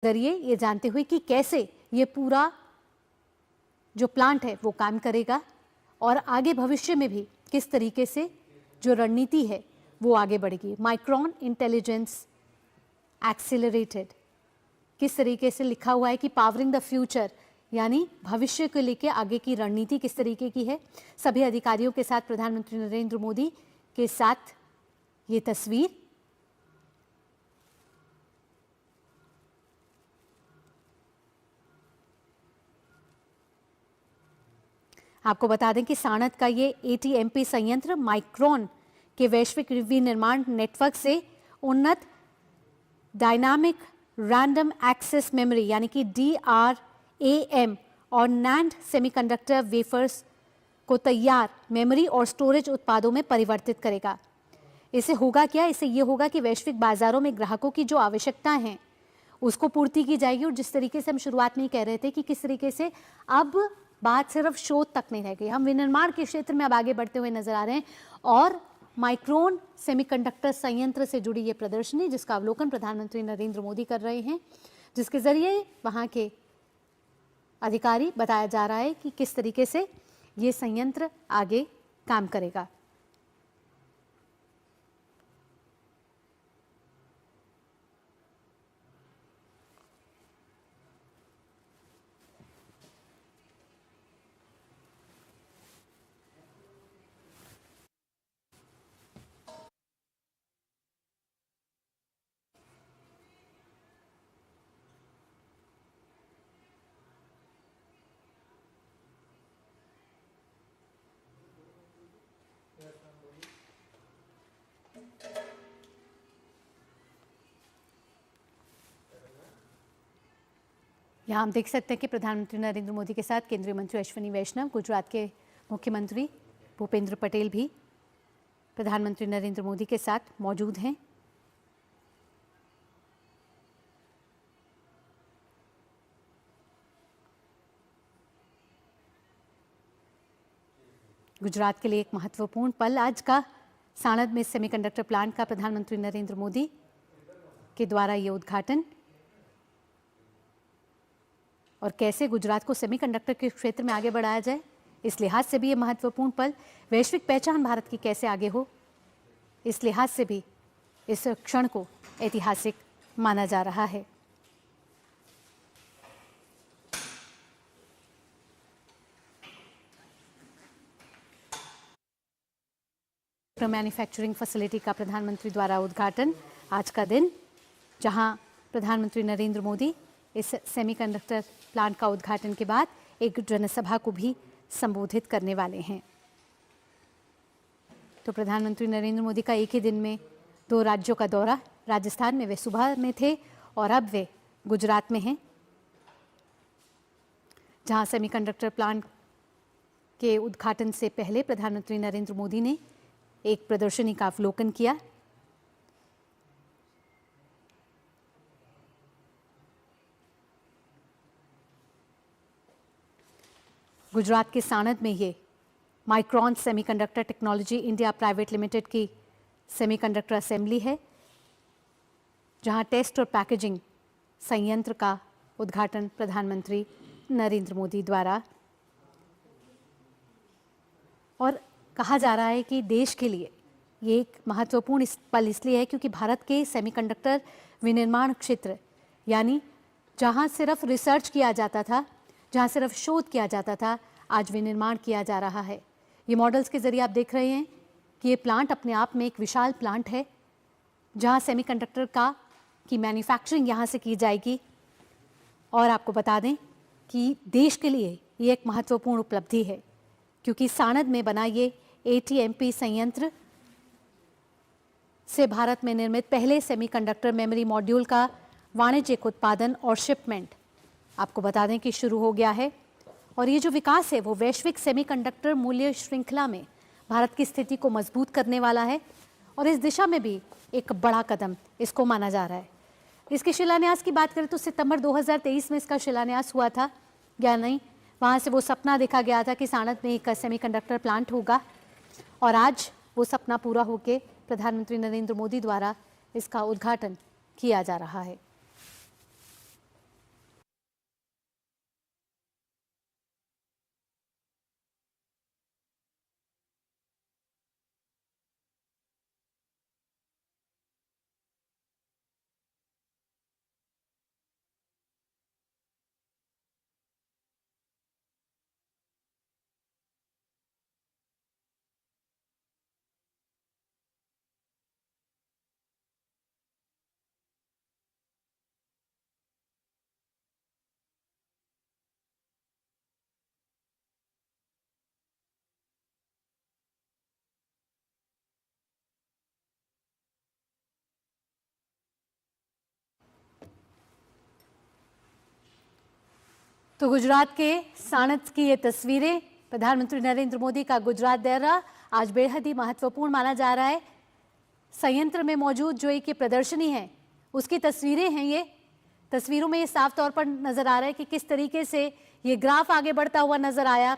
जरिए ये जानते हुए कि कैसे ये पूरा जो प्लांट है वो काम करेगा और आगे भविष्य में भी किस तरीके से जो रणनीति है वो आगे बढ़ेगी। माइक्रोन इंटेलिजेंस एक्सेलरेटेड, किस तरीके से लिखा हुआ है कि पावरिंग द फ्यूचर, यानी भविष्य को लेकर आगे की रणनीति किस तरीके की है। सभी अधिकारियों के साथ प्रधानमंत्री नरेंद्र मोदी के साथ ये तस्वीर। आपको बता दें कि साणंद का ये ATMP संयंत्र माइक्रोन के वैश्विक विनिर्माण नेटवर्क से उन्नत डायनामिक रैंडम एक्सेस मेमोरी यानी कि DRAM और NAND सेमीकंडक्टर वेफर्स को तैयार मेमोरी और स्टोरेज उत्पादों में परिवर्तित करेगा। इससे होगा क्या? इससे ये होगा कि वैश्विक बाजारों में ग्राहकों की जो आवश्यकताएं हैं उसको पूर्ति की जाएगी। और जिस तरीके से हम शुरुआत में ही कह रहे थे कि किस तरीके से अब बात सिर्फ शोध तक नहीं रह गई, हम विनिर्माण के क्षेत्र में अब आगे बढ़ते हुए नजर आ रहे हैं। और माइक्रोन सेमीकंडक्टर संयंत्र से जुड़ी ये प्रदर्शनी जिसका अवलोकन प्रधानमंत्री नरेंद्र मोदी कर रहे हैं, जिसके जरिए वहां के अधिकारी बताया जा रहा है कि किस तरीके से ये संयंत्र आगे काम करेगा। यहाँ हम देख सकते हैं कि प्रधानमंत्री नरेंद्र मोदी के साथ केंद्रीय मंत्री अश्विनी वैष्णव, गुजरात के मुख्यमंत्री भूपेंद्र पटेल भी प्रधानमंत्री नरेंद्र मोदी के साथ मौजूद हैं। गुजरात के लिए एक महत्वपूर्ण पल आज का साणंद में सेमीकंडक्टर प्लांट का प्रधानमंत्री नरेंद्र मोदी के द्वारा ये उद्घाटन, और कैसे गुजरात को सेमीकंडक्टर के क्षेत्र में आगे बढ़ाया जाए, इस लिहाज से भी ये महत्वपूर्ण पल। वैश्विक पहचान भारत की कैसे आगे हो, इस लिहाज से भी इस क्षण को ऐतिहासिक माना जा रहा है। मैन्युफैक्चरिंग फैसिलिटी का प्रधानमंत्री द्वारा उद्घाटन, आज का दिन जहां प्रधानमंत्री नरेंद्र मोदी इस सेमीकंडक्टर प्लांट का उद्घाटन के बाद एक जनसभा को भी संबोधित करने वाले हैं। तो प्रधानमंत्री नरेंद्र मोदी का एक ही दिन में 2 राज्यों का दौरा, राजस्थान में वे सुबह में थे और अब वे गुजरात में हैं, जहां सेमीकंडक्टर प्लांट के उद्घाटन से पहले प्रधानमंत्री नरेंद्र मोदी ने एक प्रदर्शनी का अवलोकन किया। गुजरात के साणंद में ये micron semiconductor technology India private limited की सेमीकंडक्टर असेंबली है, जहां टेस्ट और पैकेजिंग संयंत्र का उद्घाटन प्रधानमंत्री नरेंद्र मोदी द्वारा। और कहा जा रहा है कि देश के लिए ये एक महत्वपूर्ण पल इसलिए है क्योंकि भारत के सेमीकंडक्टर विनिर्माण क्षेत्र, यानी जहां सिर्फ रिसर्च किया जाता था, जहां सिर्फ शोध किया जाता था, आज विनिर्माण किया जा रहा है। ये मॉडल्स के जरिए आप देख रहे हैं कि ये प्लांट अपने आप में एक विशाल प्लांट है, जहां सेमीकंडक्टर की मैन्युफैक्चरिंग यहाँ से की जाएगी। और आपको बता दें कि देश के लिए ये एक महत्वपूर्ण उपलब्धि है क्योंकि साणंद में बना ये ATMP संयंत्र से भारत में निर्मित पहले सेमीकंडक्टर मेमोरी मॉड्यूल का वाणिज्यिक उत्पादन और शिपमेंट आपको बता दें कि शुरू हो गया है। और ये जो विकास है वो वैश्विक सेमीकंडक्टर मूल्य श्रृंखला में भारत की स्थिति को मजबूत करने वाला है और इस दिशा में भी एक बड़ा कदम इसको माना जा रहा है। इसके शिलान्यास की बात करें तो सितंबर 2023 में इसका शिलान्यास हुआ था या नहीं, वहाँ से वो सपना देखा गया था कि साणंद में एक सेमीकंडक्टर प्लांट होगा और आज वो सपना पूरा होकर प्रधानमंत्री नरेंद्र मोदी द्वारा इसका उद्घाटन किया जा रहा है। तो गुजरात के साणंद की ये तस्वीरें, प्रधानमंत्री नरेंद्र मोदी का गुजरात दौरा आज बेहद ही महत्वपूर्ण माना जा रहा है। संयंत्र में मौजूद जो एक ये प्रदर्शनी है उसकी तस्वीरें हैं। ये तस्वीरों में ये साफ तौर पर नजर आ रहा है कि किस तरीके से ये ग्राफ आगे बढ़ता हुआ नजर आया।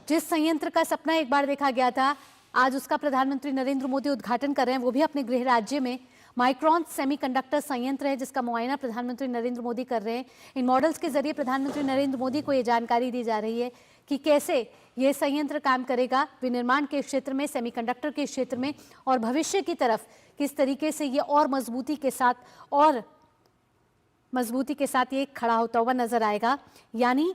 जिस संयंत्र का सपना एक बार देखा गया था, आज उसका प्रधानमंत्री नरेंद्र मोदी उद्घाटन कर रहे हैं, वो भी अपने गृह राज्य में। माइक्रॉन सेमीकंडक्टर संयंत्र है जिसका मुआयना प्रधानमंत्री नरेंद्र मोदी कर रहे हैं। इन मॉडल्स के जरिए प्रधानमंत्री नरेंद्र मोदी को ये जानकारी दी जा रही है कि कैसे ये संयंत्र काम करेगा विनिर्माण के क्षेत्र में, सेमीकंडक्टर के क्षेत्र में, और भविष्य की तरफ किस तरीके से ये और मजबूती के साथ ये खड़ा होता हुआ नजर आएगा। यानी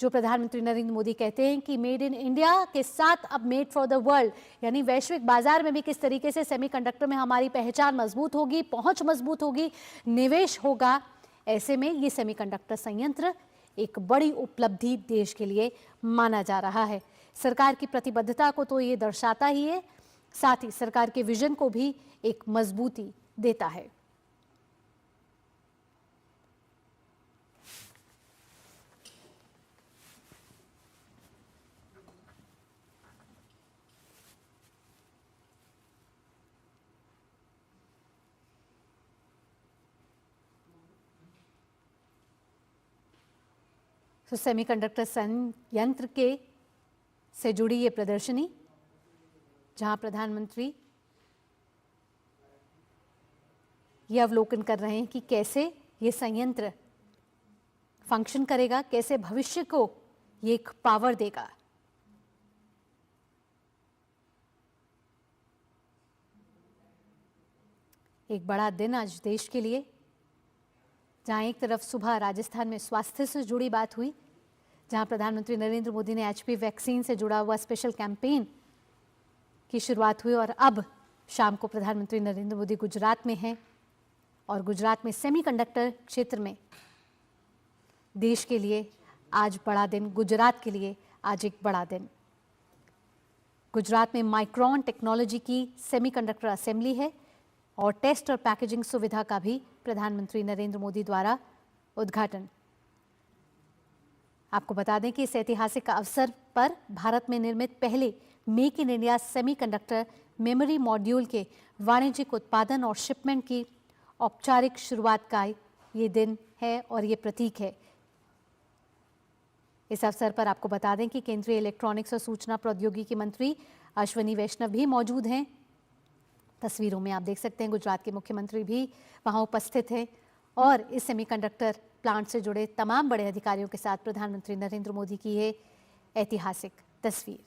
जो प्रधानमंत्री नरेंद्र मोदी कहते हैं कि मेड इन इंडिया के साथ अब मेड फॉर द वर्ल्ड, यानी वैश्विक बाजार में भी किस तरीके से सेमीकंडक्टर में हमारी पहचान मजबूत होगी, पहुंच मजबूत होगी, निवेश होगा। ऐसे में ये सेमीकंडक्टर संयंत्र एक बड़ी उपलब्धि देश के लिए माना जा रहा है। सरकार की प्रतिबद्धता को तो ये दर्शाता ही है, साथ ही सरकार के विजन को भी एक मजबूती देता है। तो सेमीकंडक्टर संयंत्र के से जुड़ी ये प्रदर्शनी, जहां प्रधानमंत्री ये अवलोकन कर रहे हैं कि कैसे ये संयंत्र फंक्शन करेगा, कैसे भविष्य को ये एक पावर देगा। एक बड़ा दिन आज देश के लिए, जहां एक तरफ सुबह राजस्थान में स्वास्थ्य से जुड़ी बात हुई, जहां प्रधानमंत्री नरेंद्र मोदी ने एचपीवी वैक्सीन से जुड़ा हुआ स्पेशल कैंपेन की शुरुआत हुई, और अब शाम को प्रधानमंत्री नरेंद्र मोदी गुजरात में हैं, और गुजरात में सेमीकंडक्टर क्षेत्र में देश के लिए आज बड़ा दिन, गुजरात के लिए आज एक बड़ा दिन। गुजरात में माइक्रॉन टेक्नोलॉजी की सेमीकंडक्टर असेंबली है और टेस्ट और पैकेजिंग सुविधा का भी प्रधानमंत्री नरेंद्र मोदी द्वारा उद्घाटन। आपको बता दें कि इस ऐतिहासिक अवसर पर भारत में निर्मित पहले make in India semiconductor memory module के वाणिज्यिक उत्पादन और शिपमेंट की औपचारिक शुरुआत का ये दिन है और ये प्रतीक है। इस अवसर पर आपको बता दें कि केंद्रीय इलेक्ट्रॉनिक्स और सूचना प्रौद्योगिकी मंत्री अश्विनी वैष्णव भी मौजूद हैं। तस्वीरों में आप देख सकते हैं गुजरात के मुख्यमंत्री भी वहां उपस्थित हैं, और इस सेमीकंडक्टर प्लांट से जुड़े तमाम बड़े अधिकारियों के साथ प्रधानमंत्री नरेंद्र मोदी की ये ऐतिहासिक तस्वीर।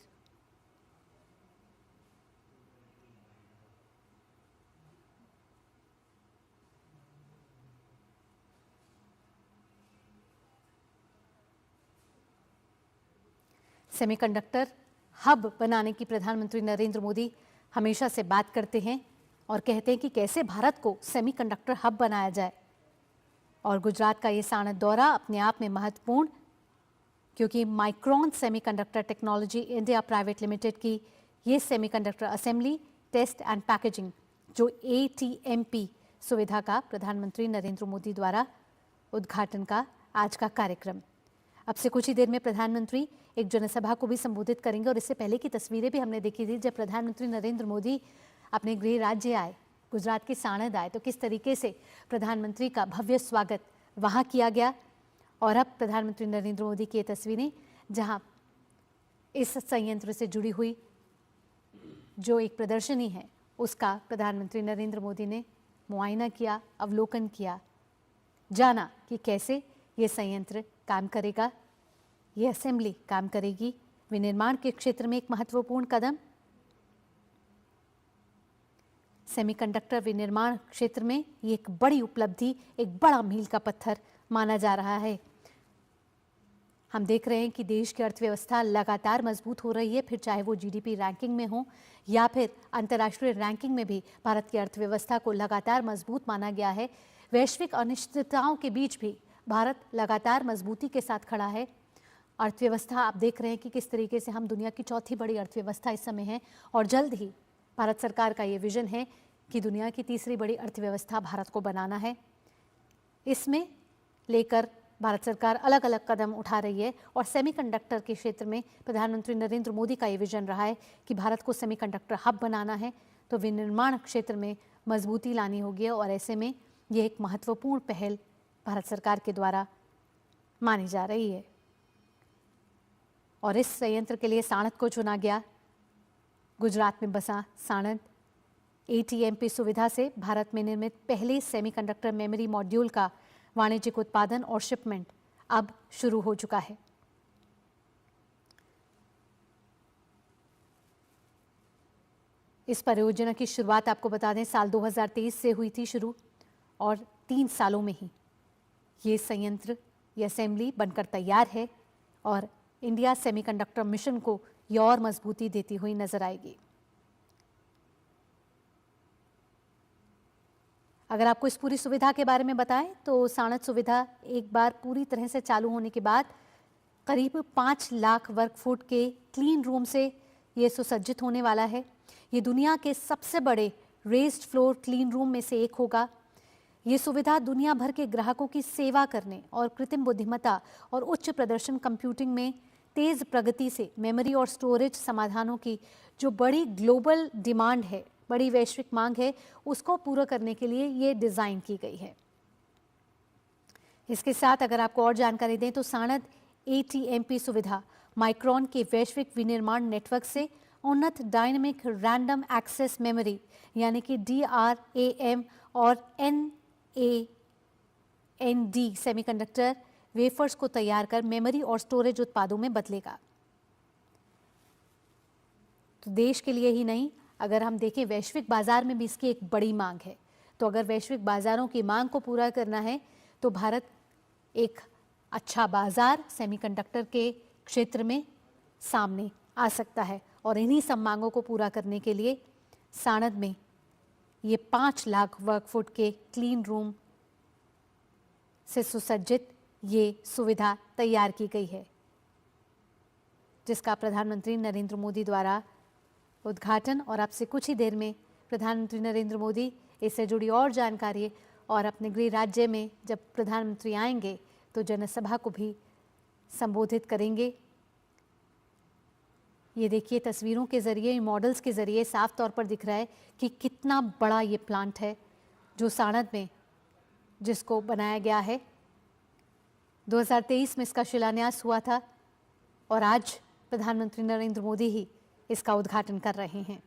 सेमीकंडक्टर हब बनाने की प्रधानमंत्री नरेंद्र मोदी हमेशा से बात करते हैं और कहते हैं कि कैसे भारत को सेमीकंडक्टर हब बनाया जाए। और गुजरात का ये साणंद दौरा अपने आप में महत्वपूर्ण, क्योंकि Micron semiconductor technology India private limited की ये semiconductor assembly, test and packaging जो ATMP सुविधा का प्रधानमंत्री नरेंद्र मोदी द्वारा उद्घाटन का आज का कार्यक्रम। अब से कुछ ही देर में प्रधानमंत्री एक जनसभा को भी संबोधित करेंगे, और इससे पहले की तस्वीरें भी हमने देखी थी जब प्रधानमंत्री नरेंद्र मोदी अपने गृह राज्य आए, गुजरात के साणंद आए, तो किस तरीके से प्रधानमंत्री का भव्य स्वागत वहां किया गया। और अब प्रधानमंत्री नरेंद्र मोदी की ये तस्वीरें, जहां इस संयंत्र से जुड़ी हुई जो एक प्रदर्शनी है उसका प्रधानमंत्री नरेंद्र मोदी ने मुआयना किया, अवलोकन किया, जाना कि कैसे ये संयंत्र काम करेगा, ये असेंबली काम करेगी। विनिर्माण के क्षेत्र में एक महत्वपूर्ण कदम, सेमीकंडक्टर विनिर्माण क्षेत्र में ये एक बड़ी उपलब्धि, एक बड़ा मील का पत्थर माना जा रहा है। हम देख रहे हैं कि देश की अर्थव्यवस्था लगातार मजबूत हो रही है, फिर चाहे वो GDP रैंकिंग में हो या फिर अंतर्राष्ट्रीय रैंकिंग में भी भारत की अर्थव्यवस्था को लगातार मजबूत माना गया है। वैश्विक अनिश्चितताओं के बीच भी भारत लगातार मजबूती के साथ खड़ा है। अर्थव्यवस्था आप देख रहे हैं कि किस तरीके से हम दुनिया की चौथी बड़ी अर्थव्यवस्था इस समय है, और जल्द ही भारत सरकार का ये विजन है कि दुनिया की तीसरी बड़ी अर्थव्यवस्था भारत को बनाना है। इसमें लेकर भारत सरकार अलग अलग कदम उठा रही है और सेमीकंडक्टर के क्षेत्र में प्रधानमंत्री नरेंद्र मोदी का ये विजन रहा है कि भारत को सेमीकंडक्टर हब बनाना है, तो विनिर्माण क्षेत्र में मजबूती लानी होगी और ऐसे में ये एक महत्वपूर्ण पहल भारत सरकार के द्वारा मानी जा रही है। और इस संयंत्र के लिए साणंद को चुना गया। गुजरात में बसा साणंद ATMP सुविधा से भारत में निर्मित पहले सेमीकंडक्टर मेमोरी मॉड्यूल का वाणिज्यिक उत्पादन और शिपमेंट अब शुरू हो चुका है। इस परियोजना की शुरुआत आपको बता दें साल 2023 से हुई थी शुरू और 3 सालों में ही ये संयंत्र, ये असेंबली बनकर तैयार है और इंडिया सेमीकंडक्टर मिशन को ये और मजबूती देती हुई नजर आएगी। अगर आपको इस पूरी सुविधा के बारे में बताएं तो साणंद सुविधा एक बार पूरी तरह से चालू होने के बाद करीब 5 लाख वर्ग फुट के क्लीन रूम से ये सुसज्जित होने वाला है। ये दुनिया के सबसे बड़े रेज्ड फ्लोर क्लीन रूम में से एक होगा। ये सुविधा दुनिया भर के ग्राहकों की सेवा करने और कृत्रिम बुद्धिमत्ता और उच्च प्रदर्शन कंप्यूटिंग में तेज प्रगति से मेमोरी और स्टोरेज समाधानों की जो बड़ी ग्लोबल डिमांड है, बड़ी वैश्विक मांग है, उसको पूरा करने के लिए ये डिजाइन की गई है। इसके साथ अगर आपको और जानकारी दें तो साणंद ATMP सुविधा माइक्रोन के वैश्विक विनिर्माण नेटवर्क से उन्नत डायनेमिक रैंडम एक्सेस मेमोरी यानी कि DRAM और NAND सेमीकंडक्टर वेफर्स को तैयार कर मेमोरी और स्टोरेज उत्पादों में बदलेगा। तो देश के लिए ही नहीं, अगर हम देखें वैश्विक बाजार में भी इसकी एक बड़ी मांग है। तो अगर वैश्विक बाजारों की मांग को पूरा करना है तो भारत एक अच्छा बाजार सेमीकंडक्टर के क्षेत्र में सामने आ सकता है और इन्हीं सब मांगों को पूरा करने के लिए साणंद में ये 5 लाख वर्ग फुट के क्लीन रूम से सुसज्जित ये सुविधा तैयार की गई है, जिसका प्रधानमंत्री नरेंद्र मोदी द्वारा उद्घाटन और अब से कुछ ही देर में प्रधानमंत्री नरेंद्र मोदी इससे जुड़ी और जानकारी और अपने गृह राज्य में जब प्रधानमंत्री आएंगे तो जनसभा को भी संबोधित करेंगे। ये देखिए तस्वीरों के जरिए, मॉडल्स के जरिए साफ तौर पर दिख रहा है कि कितना बड़ा ये प्लांट है जो साणंद में जिसको बनाया गया है। 2023 में इसका शिलान्यास हुआ था और आज प्रधानमंत्री नरेंद्र मोदी ही इसका उद्घाटन कर रहे हैं।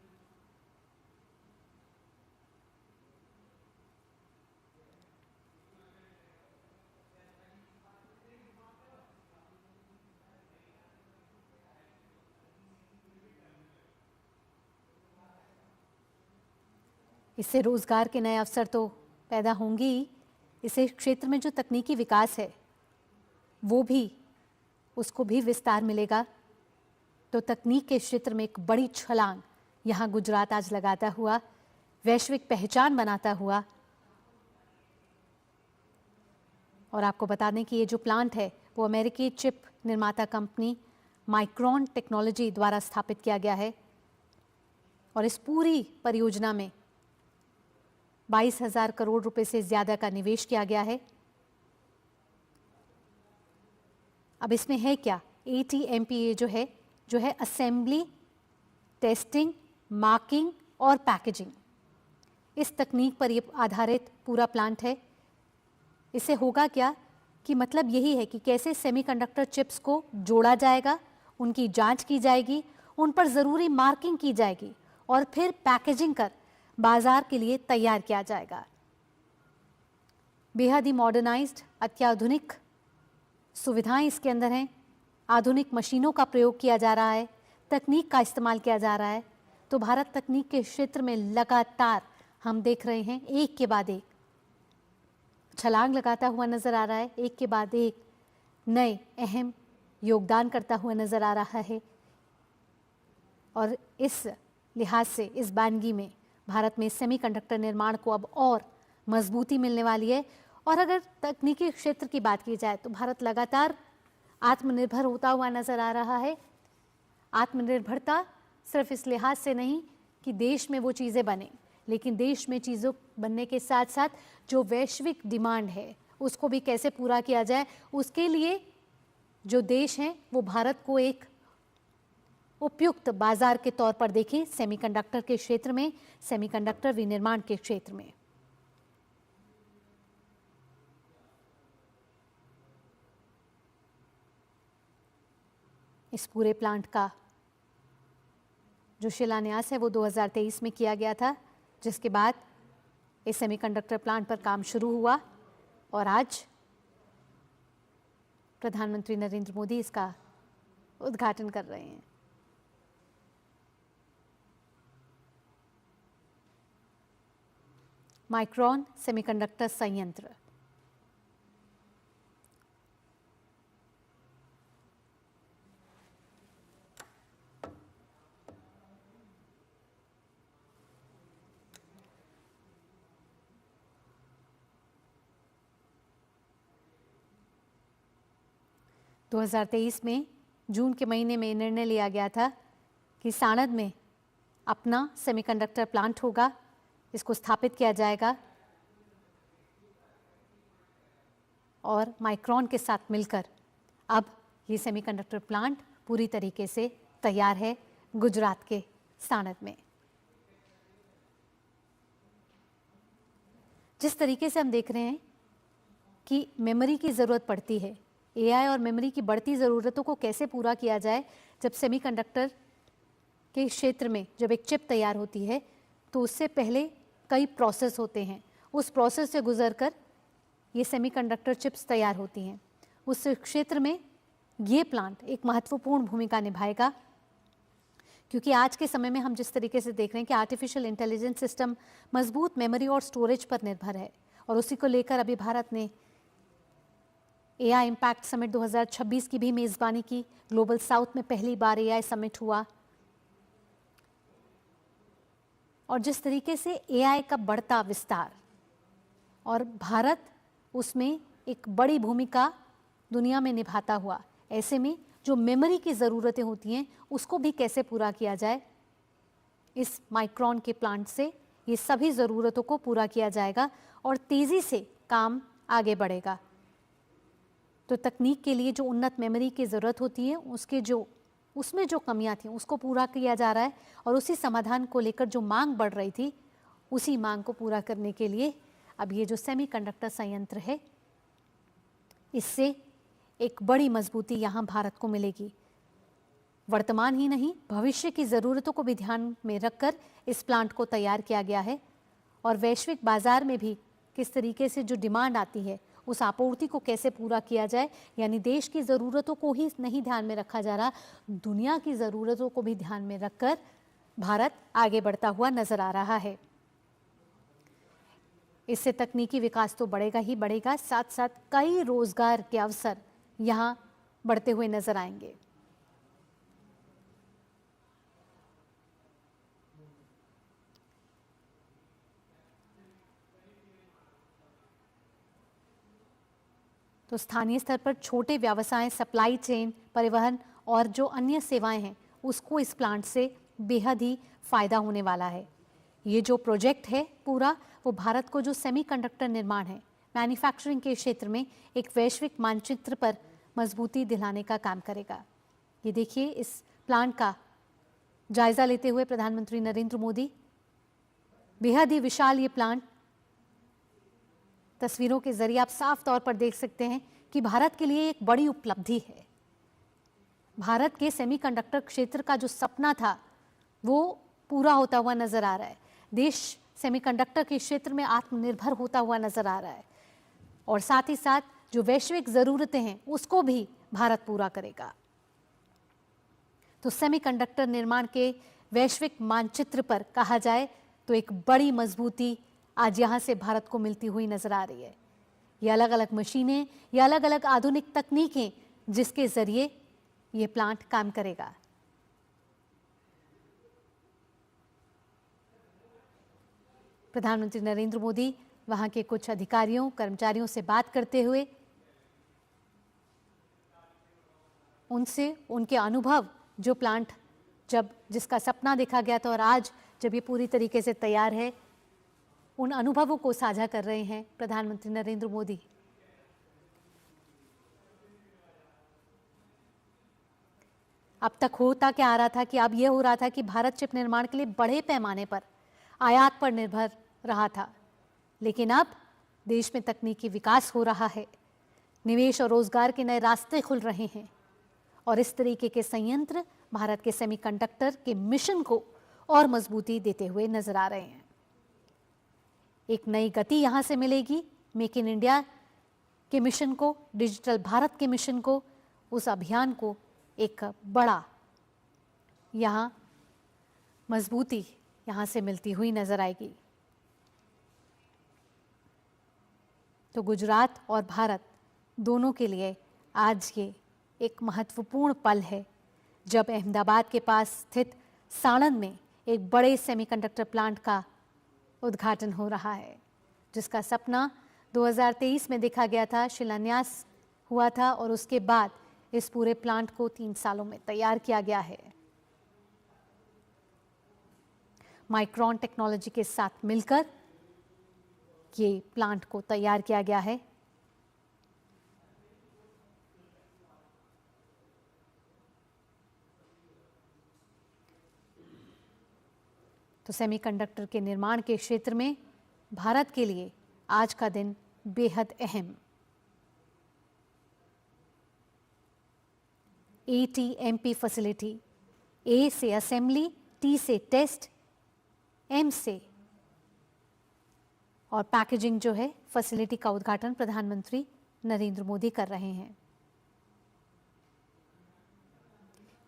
इससे रोजगार के नए अवसर तो पैदा होंगे ही, इसे क्षेत्र में जो तकनीकी विकास है वो भी, उसको भी विस्तार मिलेगा। तो तकनीक के क्षेत्र में एक बड़ी छलांग यहाँ गुजरात आज लगाता हुआ, वैश्विक पहचान बनाता हुआ। और आपको बता दें कि ये जो प्लांट है वो अमेरिकी चिप निर्माता कंपनी माइक्रोन टेक्नोलॉजी द्वारा स्थापित किया गया है और इस पूरी परियोजना में 22,000 करोड़ रुपए से ज्यादा का निवेश किया गया है। अब इसमें है क्या, ATMP जो है असेंबली, टेस्टिंग, मार्किंग और पैकेजिंग, इस तकनीक पर ये आधारित पूरा प्लांट है। इससे होगा क्या कि मतलब यही है कि कैसे सेमीकंडक्टर चिप्स को जोड़ा जाएगा, उनकी जांच की जाएगी, उन पर ज़रूरी मार्किंग की जाएगी और फिर पैकेजिंग कर बाजार के लिए तैयार किया जाएगा। बेहद ही मॉडर्नाइज्ड, अत्याधुनिक सुविधाएं इसके अंदर हैं। आधुनिक मशीनों का प्रयोग किया जा रहा है, तकनीक का इस्तेमाल किया जा रहा है। तो भारत तकनीक के क्षेत्र में लगातार हम देख रहे हैं एक के बाद एक छलांग लगाता हुआ नजर आ रहा है, एक के बाद एक नए अहम योगदान करता हुआ नजर आ रहा है। और इस लिहाज से इस बानगी में भारत में सेमीकंडक्टर निर्माण को अब और मजबूती मिलने वाली है। और अगर तकनीकी क्षेत्र की बात की जाए तो भारत लगातार आत्मनिर्भर होता हुआ नजर आ रहा है। आत्मनिर्भरता सिर्फ इस लिहाज से नहीं कि देश में वो चीज़ें बने, लेकिन देश में चीज़ों बनने के साथ साथ जो वैश्विक डिमांड है उसको भी कैसे पूरा किया जाए, उसके लिए जो देश हैं वो भारत को एक उपयुक्त बाजार के तौर पर देखें सेमीकंडक्टर के क्षेत्र में, सेमीकंडक्टर विनिर्माण के क्षेत्र में। इस पूरे प्लांट का जो शिलान्यास है वो 2023 में किया गया था, जिसके बाद इस सेमीकंडक्टर प्लांट पर काम शुरू हुआ और आज प्रधानमंत्री नरेंद्र मोदी इसका उद्घाटन कर रहे हैं। माइक्रोन सेमीकंडक्टर संयंत्र दो 2023 में जून के महीने में निर्णय लिया गया था कि साणंद में अपना सेमीकंडक्टर प्लांट होगा, इसको स्थापित किया जाएगा और माइक्रोन के साथ मिलकर अब ये सेमीकंडक्टर प्लांट पूरी तरीके से तैयार है गुजरात के साणंद में। जिस तरीके से हम देख रहे हैं कि मेमोरी की ज़रूरत पड़ती है, एआई और मेमोरी की बढ़ती ज़रूरतों को कैसे पूरा किया जाए, जब सेमीकंडक्टर के क्षेत्र में जब एक चिप तैयार होती है तो उससे पहले कई प्रोसेस होते हैं, उस प्रोसेस से गुजरकर ये सेमीकंडक्टर चिप्स तैयार होती हैं। उस क्षेत्र में ये प्लांट एक महत्वपूर्ण भूमिका निभाएगा, क्योंकि आज के समय में हम जिस तरीके से देख रहे हैं कि आर्टिफिशियल इंटेलिजेंस सिस्टम मजबूत मेमोरी और स्टोरेज पर निर्भर है, और उसी को लेकर अभी भारत ने एआई इम्पैक्ट समिट 2026 की भी मेज़बानी की। ग्लोबल साउथ में पहली बार एआई समिट हुआ और जिस तरीके से एआई का बढ़ता विस्तार और भारत उसमें एक बड़ी भूमिका दुनिया में निभाता हुआ, ऐसे में जो मेमोरी की ज़रूरतें होती हैं उसको भी कैसे पूरा किया जाए, इस माइक्रोन के प्लांट से ये सभी ज़रूरतों को पूरा किया जाएगा और तेज़ी से काम आगे बढ़ेगा। तो तकनीक के लिए जो उन्नत मेमोरी की ज़रूरत होती है उसमें जो कमियां थी उसको पूरा किया जा रहा है, और उसी समाधान को लेकर जो मांग बढ़ रही थी उसी मांग को पूरा करने के लिए अब ये जो सेमीकंडक्टर संयंत्र है इससे एक बड़ी मजबूती यहाँ भारत को मिलेगी। वर्तमान ही नहीं, भविष्य की ज़रूरतों को भी ध्यान में रखकर इस प्लांट को तैयार किया गया है, और वैश्विक बाजार में भी किस तरीके से जो डिमांड आती है उस आपूर्ति को कैसे पूरा किया जाए, यानी देश की ज़रूरतों को ही नहीं ध्यान में रखा जा रहा, दुनिया की ज़रूरतों को भी ध्यान में रखकर भारत आगे बढ़ता हुआ नजर आ रहा है। इससे तकनीकी विकास तो बढ़ेगा ही बढ़ेगा, साथ साथ कई रोजगार के अवसर यहाँ बढ़ते हुए नजर आएंगे। तो स्थानीय स्तर पर छोटे व्यवसाय, सप्लाई चेन, परिवहन और जो अन्य सेवाएं हैं उसको इस प्लांट से बेहद ही फायदा होने वाला है। ये जो प्रोजेक्ट है पूरा वो भारत को जो सेमीकंडक्टर निर्माण है, मैन्युफैक्चरिंग के क्षेत्र में एक वैश्विक मानचित्र पर मजबूती दिलाने का काम करेगा। ये देखिए, इस प्लांट का जायजा लेते हुए प्रधानमंत्री नरेंद्र मोदी, बेहद ही विशाल ये प्लांट, तस्वीरों के जरिए आप साफ तौर पर देख सकते हैं कि भारत के लिए एक बड़ी उपलब्धि है। भारत के सेमीकंडक्टर क्षेत्र का जो सपना था वो पूरा होता हुआ नजर आ रहा है। देश सेमीकंडक्टर के क्षेत्र में आत्मनिर्भर होता हुआ नजर आ रहा है, और साथ ही साथ जो वैश्विक जरूरतें हैं उसको भी भारत पूरा करेगा। तो सेमीकंडक्टर निर्माण के वैश्विक मानचित्र पर कहा जाए तो एक बड़ी मजबूती आज यहां से भारत को मिलती हुई नजर आ रही है। ये अलग अलग मशीनें, ये अलग अलग आधुनिक तकनीकें जिसके जरिए ये प्लांट काम करेगा। प्रधानमंत्री नरेंद्र मोदी वहां के कुछ अधिकारियों, कर्मचारियों से बात करते हुए उनसे उनके अनुभव, जो प्लांट जिसका सपना देखा गया था और आज जब ये पूरी तरीके से तैयार है, उन अनुभवों को साझा कर रहे हैं प्रधानमंत्री नरेंद्र मोदी। अब तक होता क्या आ रहा था कि अब यह हो रहा था कि भारत चिप निर्माण के लिए बड़े पैमाने पर आयात पर निर्भर रहा था, लेकिन अब देश में तकनीकी विकास हो रहा है, निवेश और रोजगार के नए रास्ते खुल रहे हैं और इस तरीके के संयंत्र भारत के सेमीकंडक्टर के मिशन को और मजबूती देते हुए नजर आ रहे हैं। एक नई गति यहां से मिलेगी मेक इन इंडिया के मिशन को, डिजिटल भारत के मिशन को, उस अभियान को एक बड़ा यहां मजबूती यहां से मिलती हुई नजर आएगी। तो गुजरात और भारत दोनों के लिए आज ये एक महत्वपूर्ण पल है जब अहमदाबाद के पास स्थित साणंद में एक बड़े सेमीकंडक्टर प्लांट का उद्घाटन हो रहा है, जिसका सपना 2023 में देखा गया था, शिलान्यास हुआ था और उसके बाद इस पूरे प्लांट को 3 सालों में तैयार किया गया है। माइक्रोन टेक्नोलॉजी के साथ मिलकर ये प्लांट को तैयार किया गया है। तो सेमीकंडक्टर के निर्माण के क्षेत्र में भारत के लिए आज का दिन बेहद अहम। ATMP फैसिलिटी, A से असेंबली, T से टेस्ट, M से और पैकेजिंग जो है फैसिलिटी का उद्घाटन प्रधानमंत्री नरेंद्र मोदी कर रहे हैं।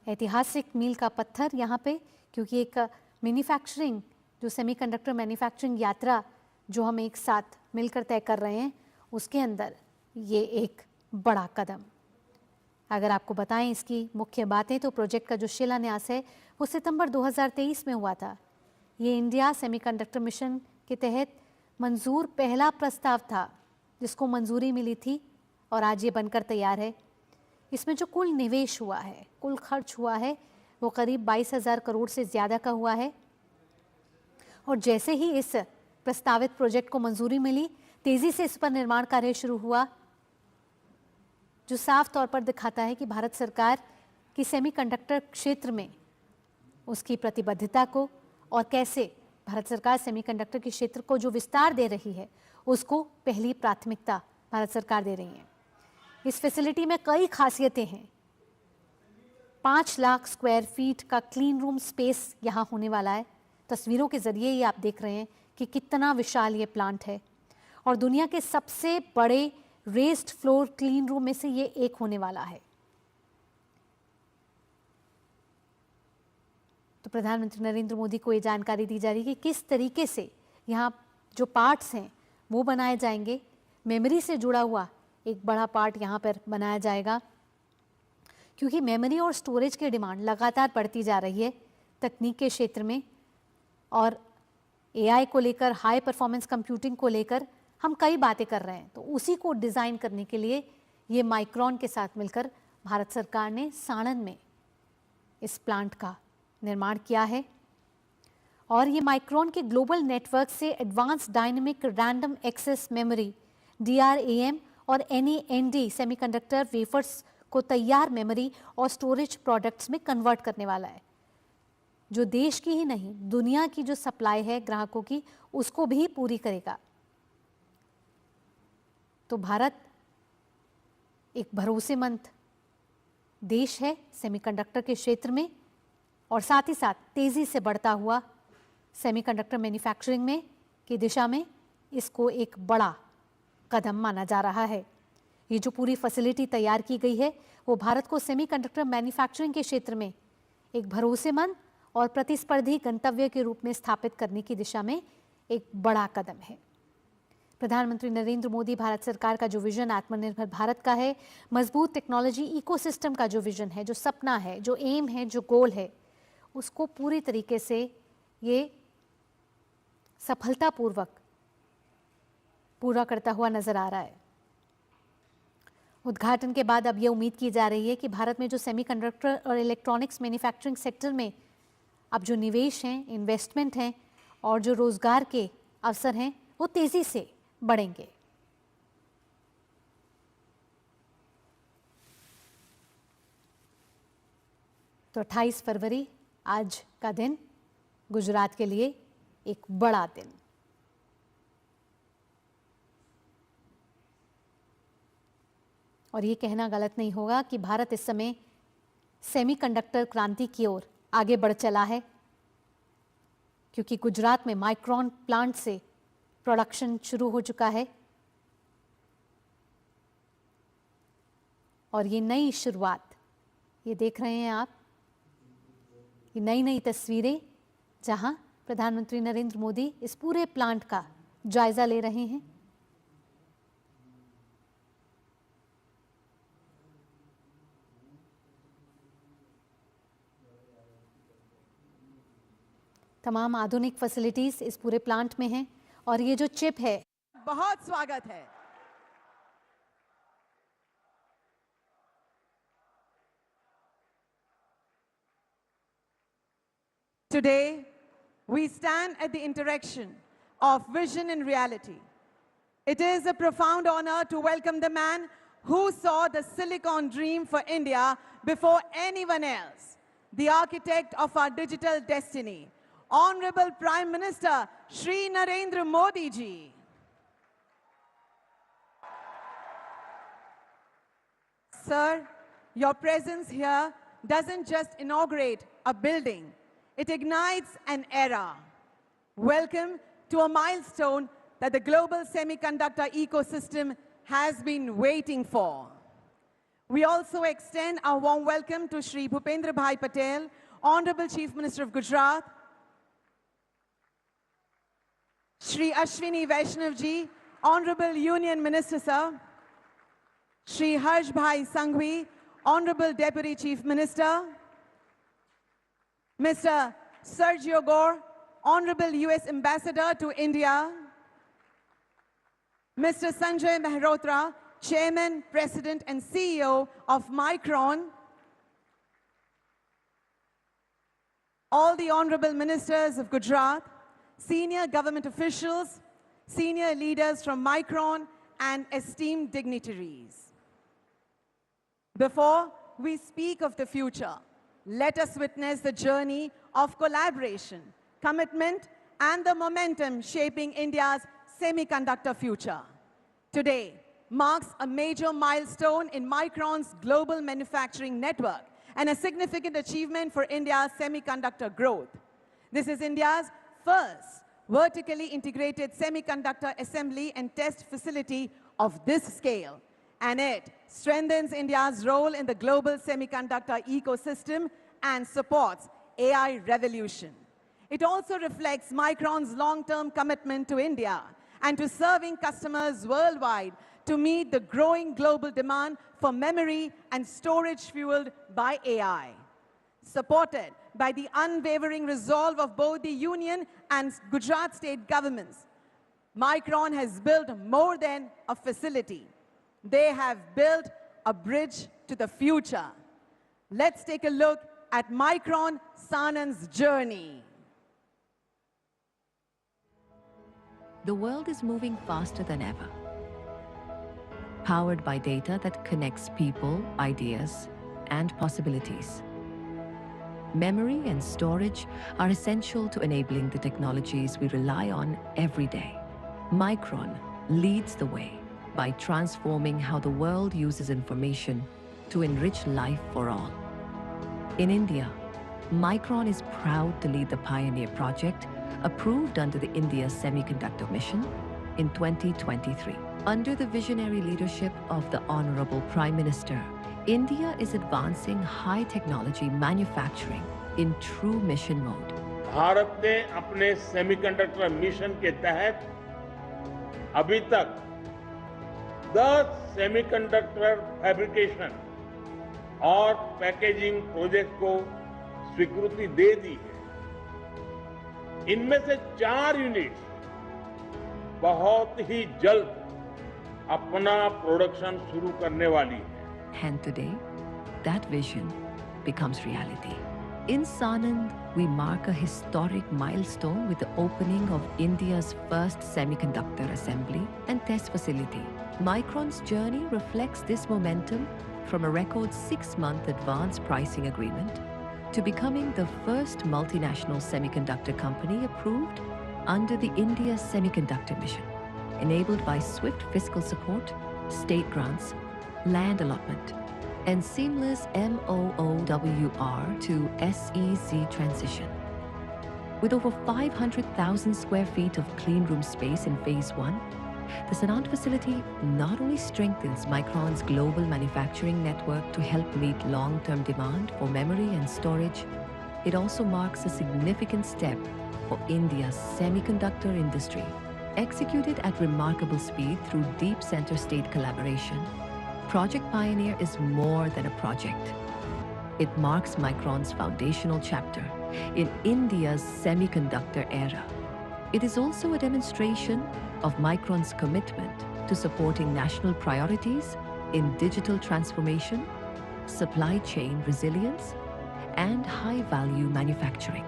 ऐतिहासिक मील का पत्थर यहाँ पे, क्योंकि एक मैन्युफैक्चरिंग जो सेमीकंडक्टर मैन्युफैक्चरिंग यात्रा जो हम एक साथ मिलकर तय कर रहे हैं, उसके अंदर ये एक बड़ा कदम। अगर आपको बताएं इसकी मुख्य बातें, तो प्रोजेक्ट का जो शिलान्यास है वो सितंबर 2023 में हुआ था। ये इंडिया सेमीकंडक्टर मिशन के तहत मंजूर पहला प्रस्ताव था जिसको मंजूरी मिली थी और आज ये बनकर तैयार है। इसमें जो कुल निवेश हुआ है, कुल खर्च हुआ है, वो करीब 22,000 करोड़ से ज़्यादा का हुआ है। और जैसे ही इस प्रस्तावित प्रोजेक्ट को मंजूरी मिली, तेज़ी से इस पर निर्माण कार्य शुरू हुआ, जो साफ तौर पर दिखाता है कि भारत सरकार की सेमीकंडक्टर क्षेत्र में उसकी प्रतिबद्धता को और कैसे भारत सरकार सेमीकंडक्टर के क्षेत्र को जो विस्तार दे रही है उसको पहली प्राथमिकता भारत सरकार दे रही है। इस फैसिलिटी में कई खासियतें हैं। 5 लाख स्क्वायर फीट का क्लीन रूम स्पेस यहाँ होने वाला है। तस्वीरों के जरिए ही आप देख रहे हैं कि कितना विशाल ये प्लांट है और दुनिया के सबसे बड़े रेस्ड फ्लोर क्लीन रूम में से ये एक होने वाला है। तो प्रधानमंत्री नरेंद्र मोदी को ये जानकारी दी जा रही है कि किस तरीके से यहाँ जो पार्ट्स हैं वो बनाए जाएंगे। मेमोरी से जुड़ा हुआ एक बड़ा पार्ट यहाँ पर बनाया जाएगा, क्योंकि मेमोरी और स्टोरेज की डिमांड लगातार बढ़ती जा रही है तकनीक के क्षेत्र में, और AI को लेकर, हाई परफॉर्मेंस कंप्यूटिंग को लेकर हम कई बातें कर रहे हैं। तो उसी को डिज़ाइन करने के लिए ये माइक्रोन के साथ मिलकर भारत सरकार ने साणंद में इस प्लांट का निर्माण किया है। और ये माइक्रोन के ग्लोबल नेटवर्क से advance dynamic random access memory DRAM और NAND सेमीकंडक्टर वेफर्स को तैयार मेमोरी और स्टोरेज प्रोडक्ट्स में कन्वर्ट करने वाला है, जो देश की ही नहीं दुनिया की जो सप्लाई है ग्राहकों की उसको भी पूरी करेगा। तो भारत एक भरोसेमंद देश है सेमीकंडक्टर के क्षेत्र में, और साथ ही साथ तेजी से बढ़ता हुआ सेमीकंडक्टर मैन्युफैक्चरिंग में की दिशा में इसको एक बड़ा कदम माना जा रहा है। ये जो पूरी फैसिलिटी तैयार की गई है वो भारत को सेमीकंडक्टर मैन्युफैक्चरिंग के क्षेत्र में एक भरोसेमंद और प्रतिस्पर्धी गंतव्य के रूप में स्थापित करने की दिशा में एक बड़ा कदम है। प्रधानमंत्री नरेंद्र मोदी भारत सरकार का जो विजन आत्मनिर्भर भारत का है, मजबूत टेक्नोलॉजी इकोसिस्टम का जो विजन है, जो सपना है, जो एम है, जो गोल है, उसको पूरी तरीके से ये सफलतापूर्वक पूरा करता हुआ नजर आ रहा है। उद्घाटन के बाद अब ये उम्मीद की जा रही है कि भारत में जो सेमीकंडक्टर और इलेक्ट्रॉनिक्स मैन्युफैक्चरिंग सेक्टर में अब जो निवेश हैं, इन्वेस्टमेंट हैं और जो रोजगार के अवसर हैं वो तेजी से बढ़ेंगे। तो तो 28 फरवरी आज का दिन गुजरात के लिए एक बड़ा दिन। और ये कहना गलत नहीं होगा कि भारत इस समय सेमीकंडक्टर क्रांति की ओर आगे बढ़ चला है, क्योंकि गुजरात में माइक्रोन प्लांट से प्रोडक्शन शुरू हो चुका है। और ये नई शुरुआत, ये देख रहे हैं आप, ये नई नई तस्वीरें जहां प्रधानमंत्री नरेंद्र मोदी इस पूरे प्लांट का जायजा ले रहे हैं। तमाम आधुनिक फैसिलिटीज इस पूरे प्लांट में हैं और ये जो चिप है, बहुत स्वागत है। Today, we stand at the intersection of vision and reality. It is a profound honor to welcome the man who saw the Silicon dream for India before anyone else, the architect of our digital destiny, Honorable Prime Minister Shri Narendra Modi ji. Sir, your presence here doesn't just inaugurate a building, it ignites an era. Welcome to a milestone that the global semiconductor ecosystem has been waiting for. We also extend our warm welcome to Shri Bhupendra Bhai Patel, Honorable Chief Minister of Gujarat, Shri Ashwini Vaishnav ji, Honorable Union Minister Sir, Shri Harsh Bhai Sanghvi, Honorable Deputy Chief Minister, Mr. Sergio Gore, Honorable US Ambassador to India, Mr. Sanjay Mehrotra, Chairman, President and CEO of Micron, all the Honorable Ministers of Gujarat, senior government officials, senior leaders from Micron, and esteemed dignitaries. Before we speak of the future, let us witness the journey of collaboration, commitment, and the momentum shaping India's semiconductor future. Today marks a major milestone in Micron's global manufacturing network and a significant achievement for India's semiconductor growth. This is India's first vertically integrated semiconductor assembly and test facility of this scale, and it strengthens India's role in the global semiconductor ecosystem and supports AI revolution. It also reflects Micron's long-term commitment to India and to serving customers worldwide to meet the growing global demand for memory and storage fueled by AI. Supported by the unwavering resolve of both the Union and Gujarat state governments, Micron has built more than a facility. They have built a bridge to the future. Let's take a look at Micron Sanand's journey. The world is moving faster than ever, powered by data that connects people, ideas, and possibilities. Memory and storage are essential to enabling the technologies we rely on every day. Micron leads the way by transforming how the world uses information to enrich life for all. In India, Micron is proud to lead the Pioneer project, approved under the India Semiconductor Mission in 2023. Under the visionary leadership of the Honorable Prime Minister, India is advancing high technology manufacturing in true mission mode. Bharat ने अपने semiconductor mission के तहत अभी तक 10 semiconductor fabrication और packaging project को स्वीकृति दे दी है। इनमें से 4 यूनिट्स बहुत ही जल्द अपना प्रोडक्शन शुरू करने वाली है। And today, that vision becomes reality. In Sanand, we mark a historic milestone with the opening of India's first semiconductor assembly and test facility. Micron's journey reflects this momentum from a record 6-month advance pricing agreement to becoming the first multinational semiconductor company approved under the India Semiconductor Mission, enabled by swift fiscal support, state grants, land allotment, and seamless MOOWR to SEZ transition. With over 500,000 square feet of clean room space in Phase 1, the Sanand facility not only strengthens Micron's global manufacturing network to help meet long-term demand for memory and storage, it also marks a significant step for India's semiconductor industry. Executed at remarkable speed through deep center-state collaboration, Project Pioneer is more than a project. It marks Micron's foundational chapter in India's semiconductor era. It is also a demonstration of Micron's commitment to supporting national priorities in digital transformation, supply chain resilience, and high-value manufacturing.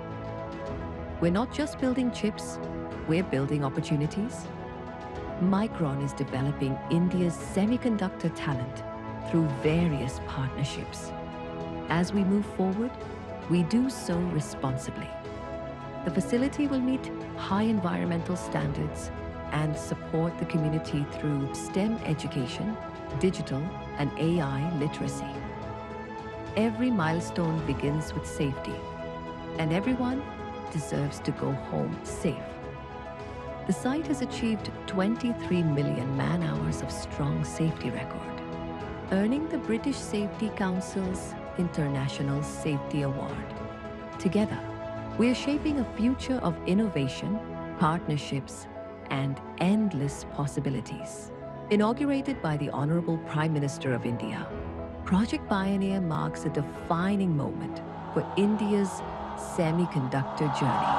We're not just building chips, we're building opportunities. Micron is developing India's semiconductor talent through various partnerships. As we move forward, we do so responsibly. The facility will meet high environmental standards and support the community through STEM education, digital and AI literacy. Every milestone begins with safety, and everyone deserves to go home safe. The site has achieved 23 million man-hours of strong safety record, earning the British Safety Council's International Safety Award. Together, we are shaping a future of innovation, partnerships, and endless possibilities. Inaugurated by the Honorable Prime Minister of India, Project Pioneer marks a defining moment for India's semiconductor journey.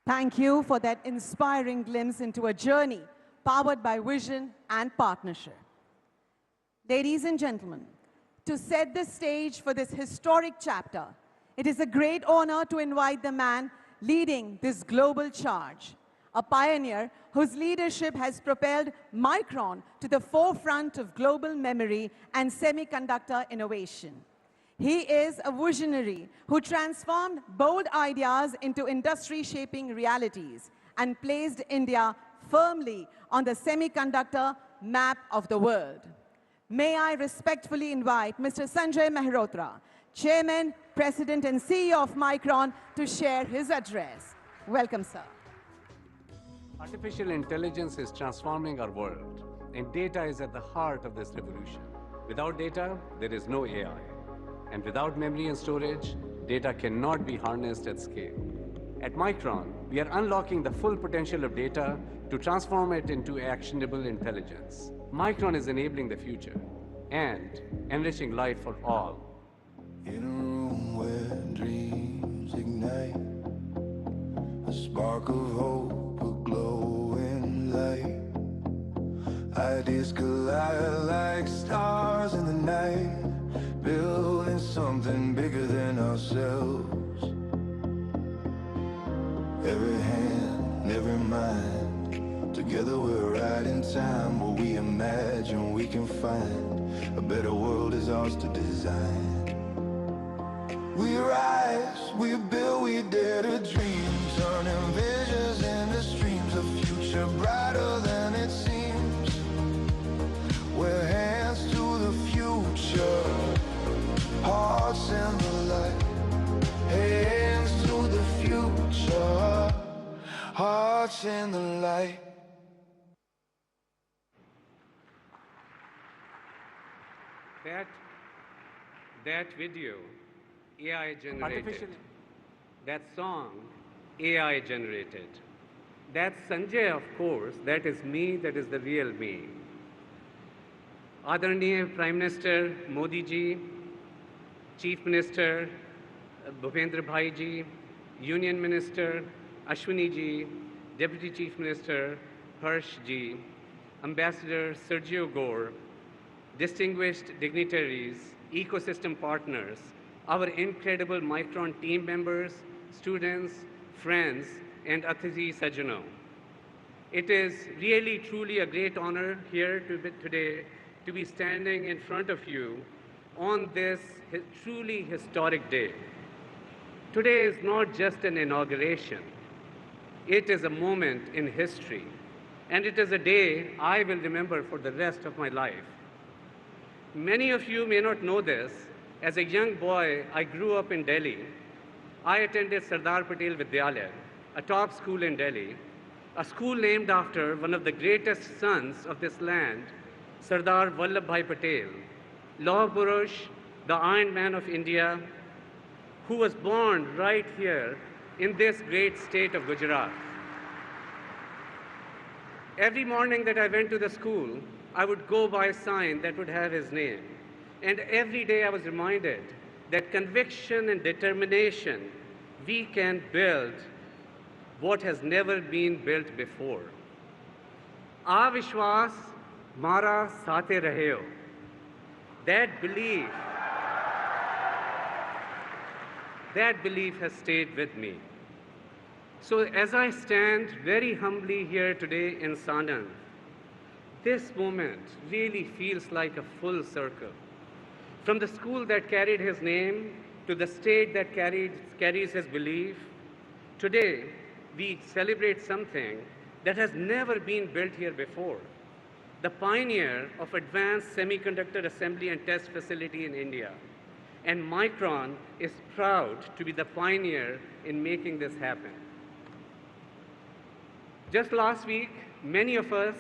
Thank you for that inspiring glimpse into a journey powered by vision and partnership. Ladies and gentlemen, to set the stage for this historic chapter, it is a great honor to invite the man leading this global charge, a pioneer whose leadership has propelled Micron to the forefront of global memory and semiconductor innovation. He is a visionary who transformed bold ideas into industry-shaping realities and placed India firmly on the semiconductor map of the world. May I respectfully invite Mr. Sanjay Mehrotra, Chairman, President, and CEO of Micron, to share his address. Welcome, sir. Artificial intelligence is transforming our world, and data is at the heart of this revolution. Without data, there is no AI. And without memory and storage, data cannot be harnessed at scale. At Micron, we are unlocking the full potential of data to transform it into actionable intelligence. Micron is enabling the future and enriching life for all. In a room where dreams ignite, a spark of hope, a glowing light. Ideas collide like stars in the night, building something bigger than ourselves. Every hand, every mind, together we're right in time. Where we imagine we can find a better world is ours to design. We rise, we build, we dare to dream, turning visions into streams, a future brighter than it seems. We're hands to the future, hearts in the light. Hands to the future, hearts in the light. That video, AI generated. That song, AI generated. That's Sanjay, of course. That is me, that is the real me. Adarniya Prime Minister Modi ji, Chief Minister Bhupendra Bhai ji, Union Minister Ashwini ji, Deputy Chief Minister Harsh ji, Ambassador Sergio Gore, distinguished dignitaries, ecosystem partners, our incredible Micron team members, students, friends, and Atithi Sajano. It is really, truly a great honor here today to be standing in front of you on this truly historic day. Today is not just an inauguration. It is a moment in history, and it is a day I will remember for the rest of my life. Many of you may not know this. As a young boy, I grew up in Delhi. I attended Sardar Patel Vidyalaya, a top school in Delhi, a school named after one of the greatest sons of this land, Sardar Vallabhbhai Patel, Lauh Purush, the Iron Man of India, who was born right here in this great state of Gujarat. Every morning that I went to the school, I would go by a sign that would have his name. And every day I was reminded that conviction and determination, we can build what has never been built before. A Vishwas Mara Sathe Raheo. That belief has stayed with me. So as I stand very humbly here today in Sanand, this moment really feels like a full circle. From the school that carried his name to the state that carries his belief, today we celebrate something that has never been built here before. The pioneer of advanced semiconductor assembly and test facility in India. And Micron is proud to be the pioneer in making this happen. Just last week, many of us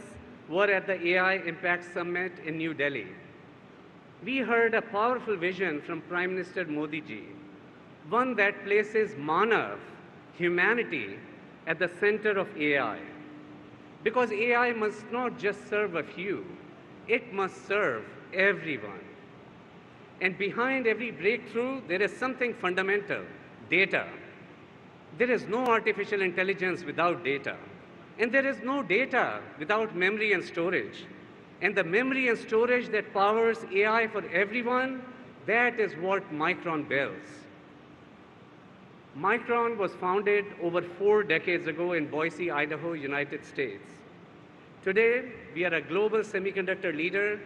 were at the AI Impact Summit in New Delhi. We heard a powerful vision from Prime Minister Modi ji, one that places Manav, humanity, at the center of AI. Because AI must not just serve a few, it must serve everyone. And behind every breakthrough, there is something fundamental, data. There is no artificial intelligence without data. And there is no data without memory and storage. And the memory and storage that powers AI for everyone, that is what Micron builds. Micron was founded over 4 decades ago in Boise, Idaho, United States. Today, we are a global semiconductor leader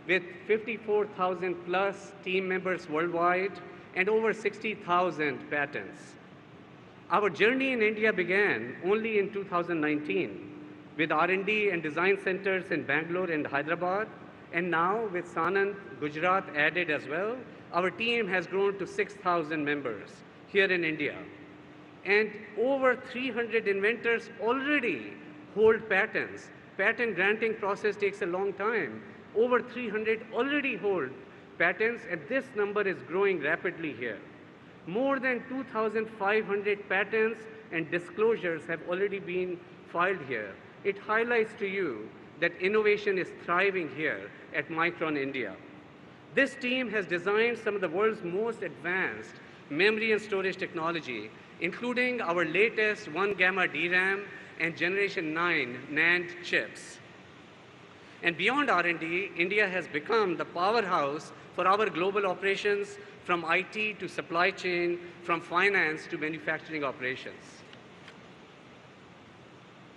with 54,000 plus team members worldwide and over 60,000 patents. Our journey in India began only in 2019 with R&D and design centers in Bangalore and Hyderabad, and now with Sanand, Gujarat added as well, our team has grown to 6,000 members here in India. And over 300 inventors already hold patents. Patent granting process takes a long time. Over 300 already hold patents, and this number is growing rapidly here. More than 2,500 patents and disclosures have already been filed here. It highlights to you that innovation is thriving here at Micron India. This team has designed some of the world's most advanced memory and storage technology, including our latest 1-gamma DRAM and Generation 9 NAND chips. And beyond R&D, India has become the powerhouse for our global operations, from IT to supply chain, from finance to manufacturing operations.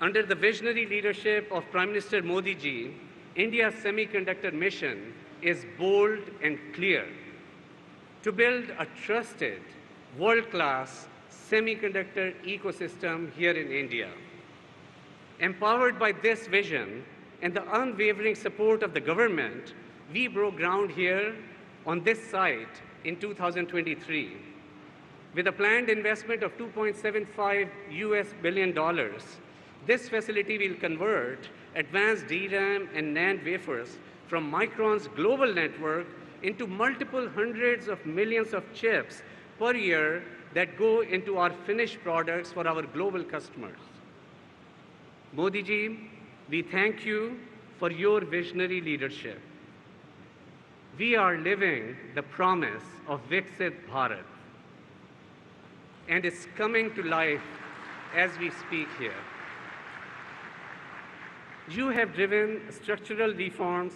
Under the visionary leadership of Prime Minister Modi ji, India's semiconductor mission is bold and clear: to build a trusted, world-class semiconductor ecosystem here in India. Empowered by this vision and the unwavering support of the government, we broke ground here on this site in 2023. With a planned investment of $2.75 billion, this facility will convert advanced DRAM and NAND wafers from Micron's global network into multiple hundreds of millions of chips per year that go into our finished products for our global customers. Modi ji, we thank you for your visionary leadership. We are living the promise of Viksit Bharat, and it's coming to life as we speak here. You have driven structural reforms,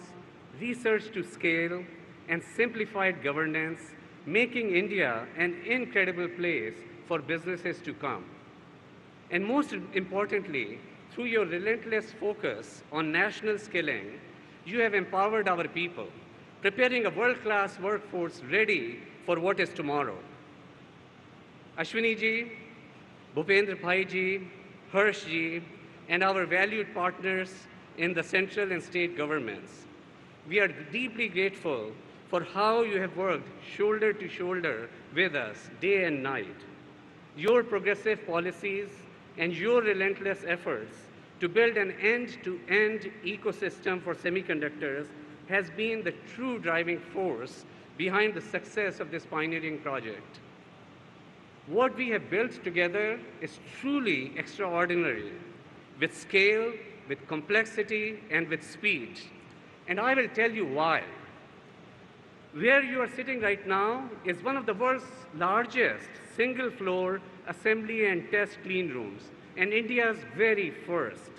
research to scale, and simplified governance, making India an incredible place for businesses to come. And most importantly, Through your relentless focus on national skilling, you have empowered our people, preparing a world-class workforce ready for what is tomorrow. Ashwini ji, Bhupendra Bhai ji, Harsh ji, and our valued partners in the central and state governments, we are deeply grateful for how you have worked shoulder to shoulder with us day and night. Your progressive policies and your relentless efforts to build an end-to-end ecosystem for semiconductors has been the true driving force behind the success of this pioneering project. What we have built together is truly extraordinary, with scale, with complexity, and with speed. And I will tell you why. Where you are sitting right now is one of the world's largest single-floor assembly and test clean rooms, and India's very first.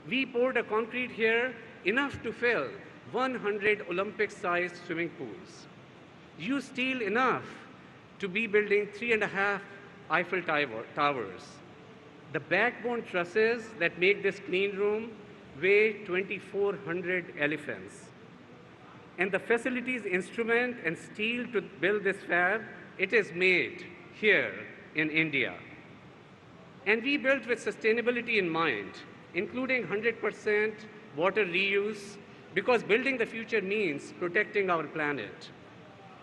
We poured a concrete here enough to fill 100 Olympic-sized swimming pools. You steel enough to be building 3.5 Eiffel Towers. The backbone trusses that make this clean room weigh 2,400 elephants. And the facilities, instrument, and steel to build this fab, it is made here in India. And we built with sustainability in mind, including 100% water reuse, because building the future means protecting our planet.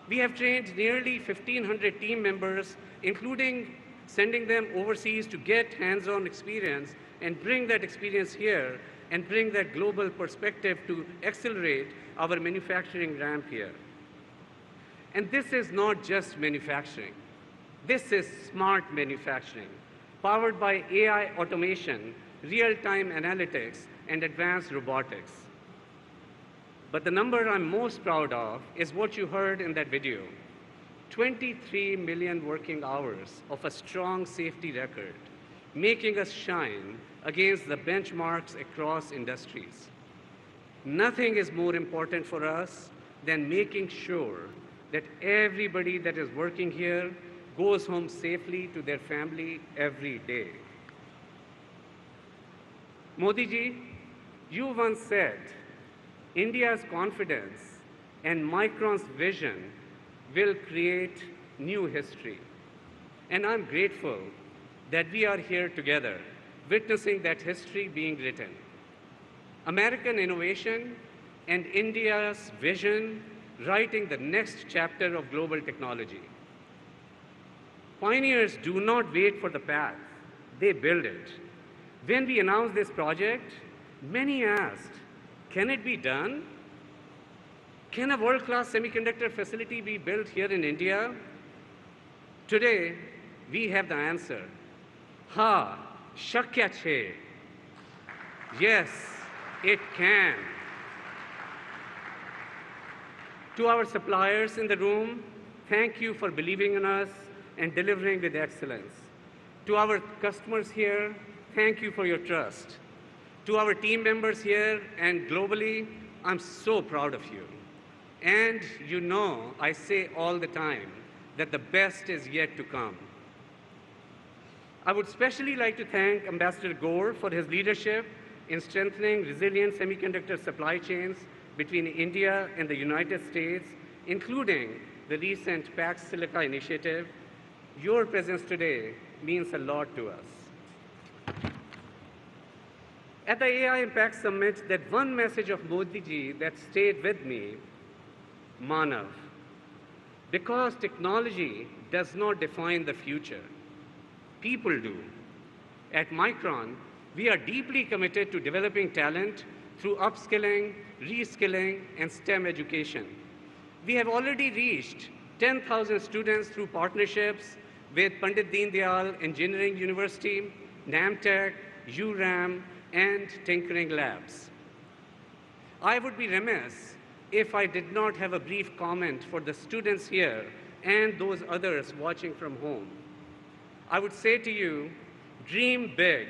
We have trained nearly 1,500 team members, including sending them overseas to get hands-on experience and bring that experience here and bring that global perspective to accelerate our manufacturing ramp here. And this is not just manufacturing. This is smart manufacturing, powered by AI automation, real-time analytics, and advanced robotics. But the number I'm most proud of is what you heard in that video. 23 million working hours of a strong safety record, making us shine against the benchmarks across industries. Nothing is more important for us than making sure that everybody that is working here goes home safely to their family every day. Modi ji, you once said, India's confidence and Micron's vision will create new history. And I'm grateful that we are here together, witnessing that history being written. American innovation and India's vision writing the next chapter of global technology. Pioneers do not wait for the path, they build it. When we announced this project, many asked, can it be done? Can a world-class semiconductor facility be built here in India? Today, we have the answer. Ha, shakya chhe. Yes, it can. To our suppliers in the room, thank you for believing in us and delivering with excellence. To our customers here, thank you for your trust. To our team members here and globally, I'm so proud of you. And you know, I say all the time that the best is yet to come. I would especially like to thank Ambassador Gore for his leadership in strengthening resilient semiconductor supply chains between India and the United States, including the recent Pax Silica initiative. Your presence today means a lot to us. At the AI Impact Summit, that one message of Modi ji that stayed with me, Manav. Because technology does not define the future, people do. At Micron, we are deeply committed to developing talent through upskilling, reskilling, and STEM education. We have already reached 10,000 students through partnerships with Pandit Deen Dayal Engineering University, NAMTech, URAM, and Tinkering Labs. I would be remiss if I did not have a brief comment for the students here and those others watching from home. I would say to you, dream big,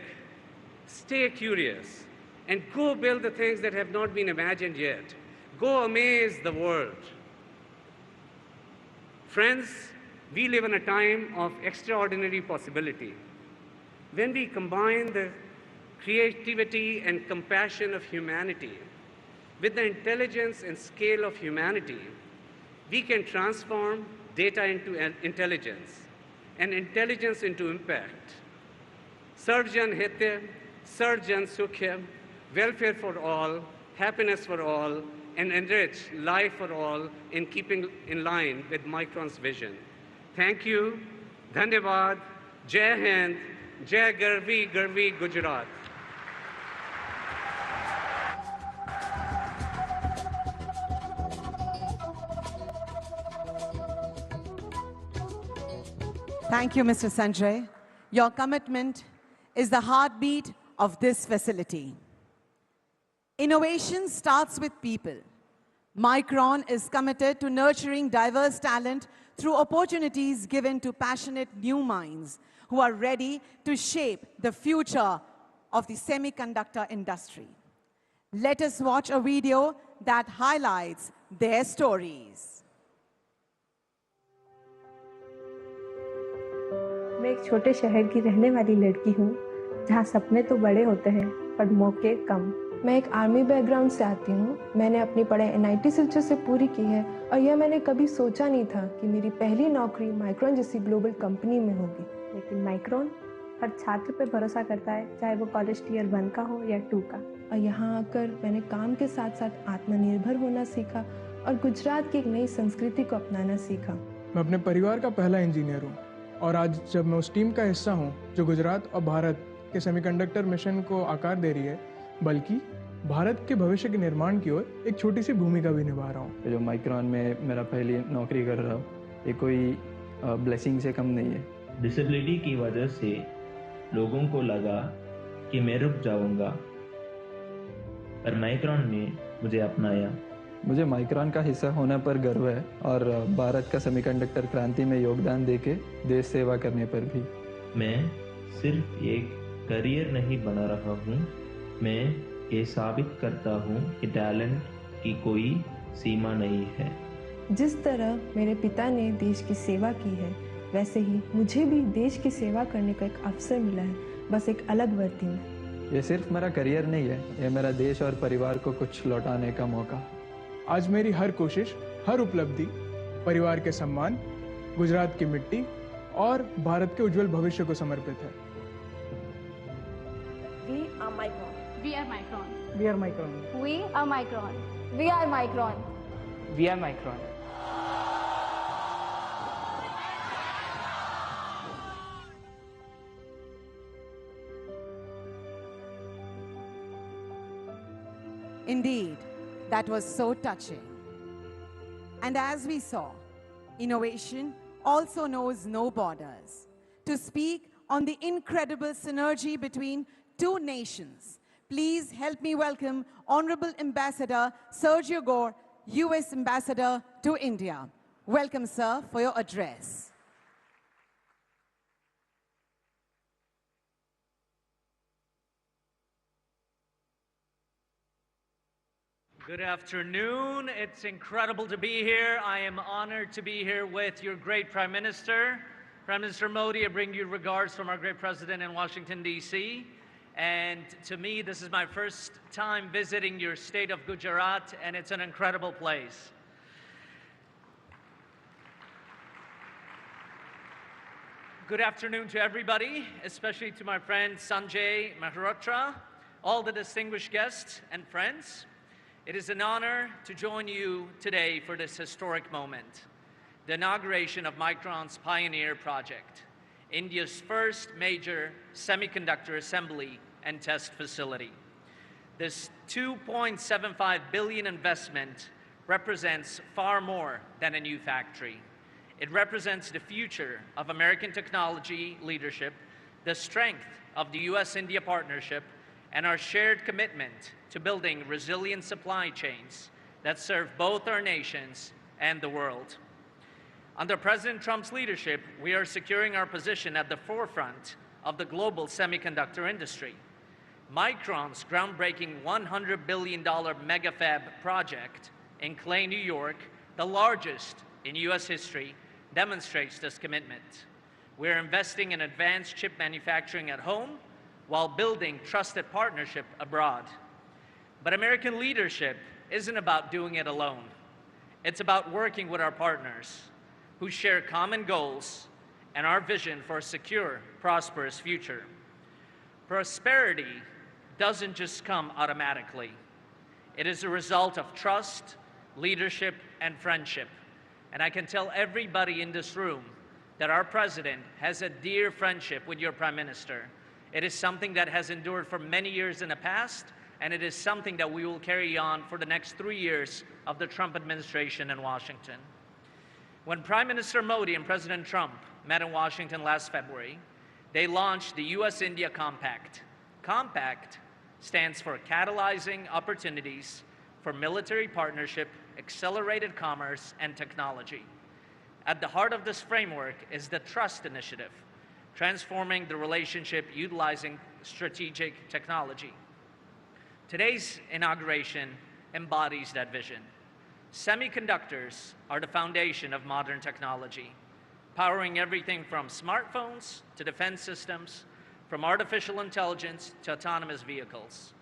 stay curious, and go build the things that have not been imagined yet. Go amaze the world. Friends, we live in a time of extraordinary possibility. When we combine the creativity and compassion of humanity, with the intelligence and scale of humanity, we can transform data into intelligence and intelligence into impact. Sarjan Hitya, Sarjan Sukhya, welfare for all, happiness for all, and enrich life for all in keeping in line with Micron's vision. Thank you. Dhanyavad. Jai Hind. Jai Garvi, Garvi, Gujarat. Thank you, Mr. Sanjay. Your commitment is the heartbeat of this facility. Innovation starts with people. Micron is committed to nurturing diverse talent through opportunities given to passionate new minds who are ready to shape the future of the semiconductor industry. Let us watch a video that highlights their stories. मैं एक छोटे शहर की रहने वाली लड़की हूँ जहाँ सपने तो बड़े होते हैं पर मौके कम। मैं एक आर्मी बैकग्राउंड से आती हूँ। मैंने अपनी पढ़ाई NIT सिलचर से पूरी की है और यह मैंने कभी सोचा नहीं था कि मेरी पहली नौकरी माइक्रोन जैसी ग्लोबल कंपनी में होगी। लेकिन माइक्रोन हर छात्र पे भरोसा करता है, चाहे वो कॉलेज टियर 1 का हो या 2 का। और यहाँ आकर मैंने काम के साथ साथ आत्मनिर्भर होना सीखा और गुजरात की एक नई संस्कृति को अपनाना सीखा। मैं अपने परिवार का पहला इंजीनियर हूँ और आज जब मैं उस टीम का हिस्सा हूँ जो गुजरात और भारत के सेमीकंडक्टर मिशन को आकार दे रही है, बल्कि भारत के भविष्य के निर्माण की ओर एक छोटी सी भूमिका भी निभा रहा हूँ। जो माइक्रोन में मेरा पहली नौकरी कर रहा हूँ, ये कोई ब्लेसिंग से कम नहीं है। डिसेबिलिटी की वजह से लोगों को लगा कि मैं रुक जाऊंगा, पर माइक्रोन ने मुझे अपनाया। मुझे माइक्रोन का हिस्सा होने पर गर्व है और भारत का सेमीकंडक्टर क्रांति में योगदान देके देश सेवा करने पर भी। मैं सिर्फ एक करियर नहीं बना रहा हूँ, मैं ये साबित करता हूँ कि टैलेंट की कोई सीमा नहीं है। जिस तरह मेरे पिता ने देश की सेवा की है, वैसे ही मुझे भी देश की सेवा करने का एक अवसर मिला है, बस एक अलग वर्दी में। ये सिर्फ मेरा करियर नहीं है, ये मेरा देश और परिवार को कुछ लौटाने का मौका। आज मेरी हर कोशिश, हर उपलब्धि परिवार के सम्मान, गुजरात की मिट्टी और भारत के उज्जवल भविष्य को समर्पित है। We are Micron. We are Micron. We are Micron. We are Micron. We are Micron. We are Micron. Indeed, that was so touching. And as we saw, innovation also knows no borders. To speak on the incredible synergy between two nations, please help me welcome Honorable Ambassador Sergio Gore, US Ambassador to India. Welcome, sir, for your address. Good afternoon. It's incredible to be here. I am honored to be here with your great Prime Minister. Prime Minister Modi, I bring you regards from our great President in Washington, D.C. And to me, this is my first time visiting your state of Gujarat, and it's an incredible place. Good afternoon to everybody, especially to my friend Sanjay Mehrotra, all the distinguished guests and friends. It is an honor to join you today for this historic moment, the inauguration of Micron's Pioneer Project, India's first major semiconductor assembly and test facility. This $2.75 billion investment represents far more than a new factory. It represents the future of American technology leadership, the strength of the US-India partnership, and our shared commitment to building resilient supply chains that serve both our nations and the world. Under President Trump's leadership, we are securing our position at the forefront of the global semiconductor industry. Micron's groundbreaking $100 billion megafab project in Clay, New York, the largest in US history, demonstrates this commitment. We're investing in advanced chip manufacturing at home, while building trusted partnership abroad. But American leadership isn't about doing it alone. It's about working with our partners who share common goals and our vision for a secure, prosperous future. Prosperity doesn't just come automatically. It is a result of trust, leadership, and friendship. And I can tell everybody in this room that our president has a dear friendship with your prime minister. It is something that has endured for many years in the past, and it is something that we will carry on for the next 3 years of the Trump administration in Washington. When Prime Minister Modi and President Trump met in Washington last February, they launched the US-India Compact. Compact stands for Catalyzing Opportunities for Military Partnership, Accelerated Commerce, and Technology. At the heart of this framework is the Trust Initiative, transforming the relationship utilizing strategic technology. Today's inauguration embodies that vision. Semiconductors are the foundation of modern technology, powering everything from smartphones to defense systems, from artificial intelligence to autonomous vehicles.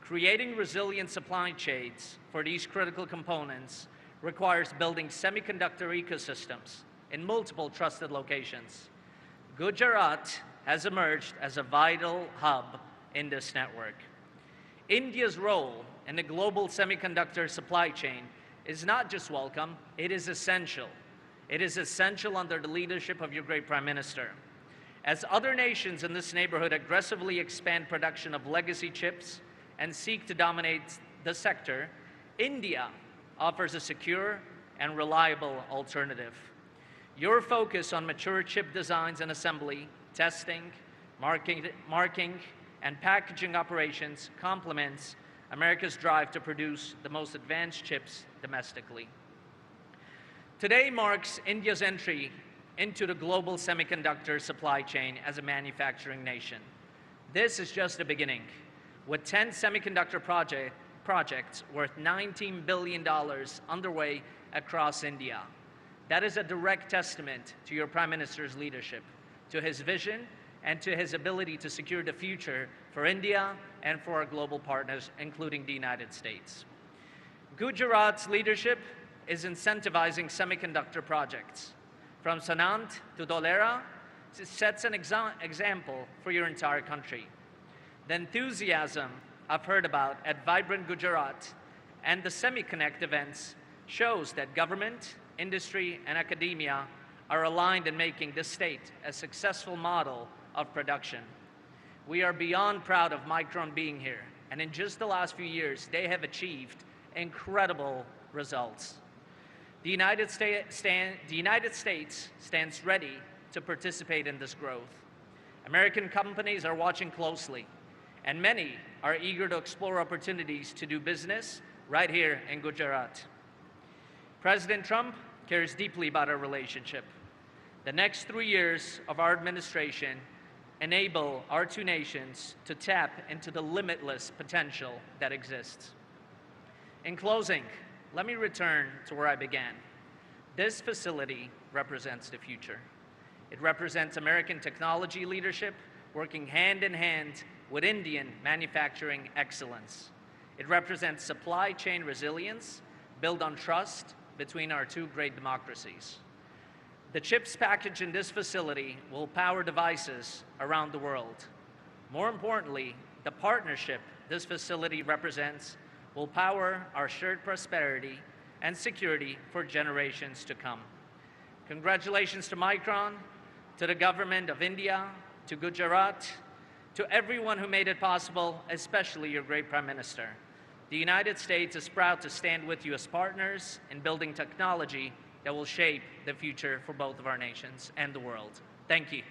Creating resilient supply chains for these critical components requires building semiconductor ecosystems in multiple trusted locations. Gujarat has emerged as a vital hub in this network. India's role in the global semiconductor supply chain is not just welcome, it is essential. It is essential under the leadership of your great Prime Minister. As other nations in this neighborhood aggressively expand production of legacy chips and seek to dominate the sector, India offers a secure and reliable alternative. Your focus on mature chip designs and assembly, testing, marking, and packaging operations complements America's drive to produce the most advanced chips domestically. Today marks India's entry into the global semiconductor supply chain as a manufacturing nation. This is just the beginning. With 10 semiconductor projects worth $19 billion underway across India. That is a direct testament to your Prime Minister's leadership, to his vision, and to his ability to secure the future for India and for our global partners, including the United States. Gujarat's leadership is incentivizing semiconductor projects. From Sanand to Dholera, it sets an example for your entire country. The enthusiasm I've heard about at Vibrant Gujarat and the SemiConnect events shows that government, industry, and academia are aligned in making this state a successful model of production. We are beyond proud of Micron being here, and in just the last few years, they have achieved incredible results. The United States stands ready to participate in this growth. American companies are watching closely, and many are eager to explore opportunities to do business right here in Gujarat. President Trump cares deeply about our relationship. The next 3 years of our administration enable our two nations to tap into the limitless potential that exists. In closing, let me return to where I began. This facility represents the future. It represents American technology leadership working hand in hand with Indian manufacturing excellence. It represents supply chain resilience built on trust between our two great democracies. The chips packaged in this facility will power devices around the world. More importantly, the partnership this facility represents will power our shared prosperity and security for generations to come. Congratulations to Micron, to the government of India, to Gujarat, to everyone who made it possible, especially your great Prime Minister. The United States is proud to stand with you as partners in building technology that will shape the future for both of our nations and the world. Thank you.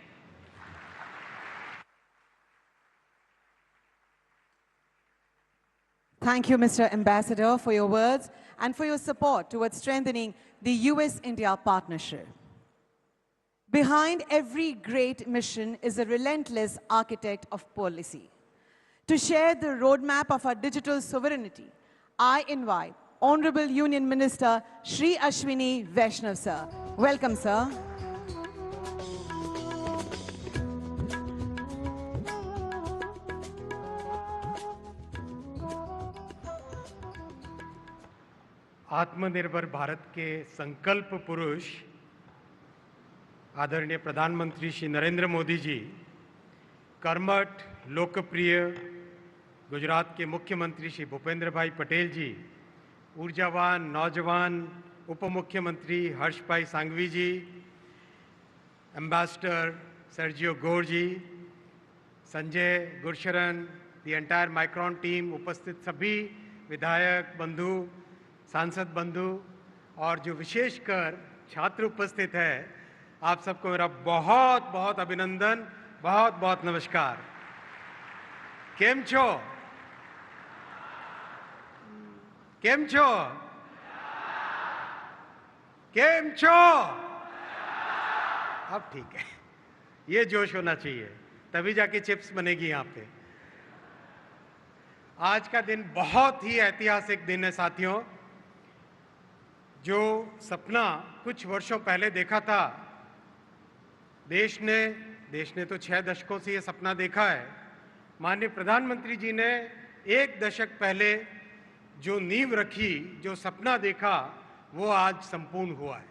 Thank you, Mr. Ambassador, for your words and for your support towards strengthening the US-India partnership. Behind every great mission is a relentless architect of policy. To share the roadmap of our digital sovereignty, I invite Honorable Union Minister Shri Ashwini Vaishnaw, sir. Welcome, sir. आत्मनिर्भर भारत के संकल्प पुरुष आदरणीय प्रधानमंत्री श्री नरेंद्र मोदी जी, कर्मठ लोकप्रिय गुजरात के मुख्यमंत्री श्री भूपेंद्र भाई पटेल जी, ऊर्जावान नौजवान उप मुख्यमंत्री हर्ष भाई सांघवी जी, ambassador Sergio Gor ji, Sanjay Gursharan, the entire Micron team, उपस्थित सभी विधायक बंधु, सांसद बंधु और जो विशेषकर छात्र उपस्थित है, आप सबको मेरा बहुत बहुत अभिनंदन, बहुत बहुत नमस्कार। केम छो? केम छो? केम छो? अब ठीक है, ये जोश होना चाहिए, तभी जाके चिप्स बनेगी यहाँ पे। आज का दिन बहुत ही ऐतिहासिक दिन है साथियों। जो सपना कुछ वर्षों पहले देखा था, देश ने तो 6 दशकों से ये सपना देखा है। माननीय प्रधानमंत्री जी ने 1 दशक पहले जो नींव रखी, जो सपना देखा, वो आज संपूर्ण हुआ है।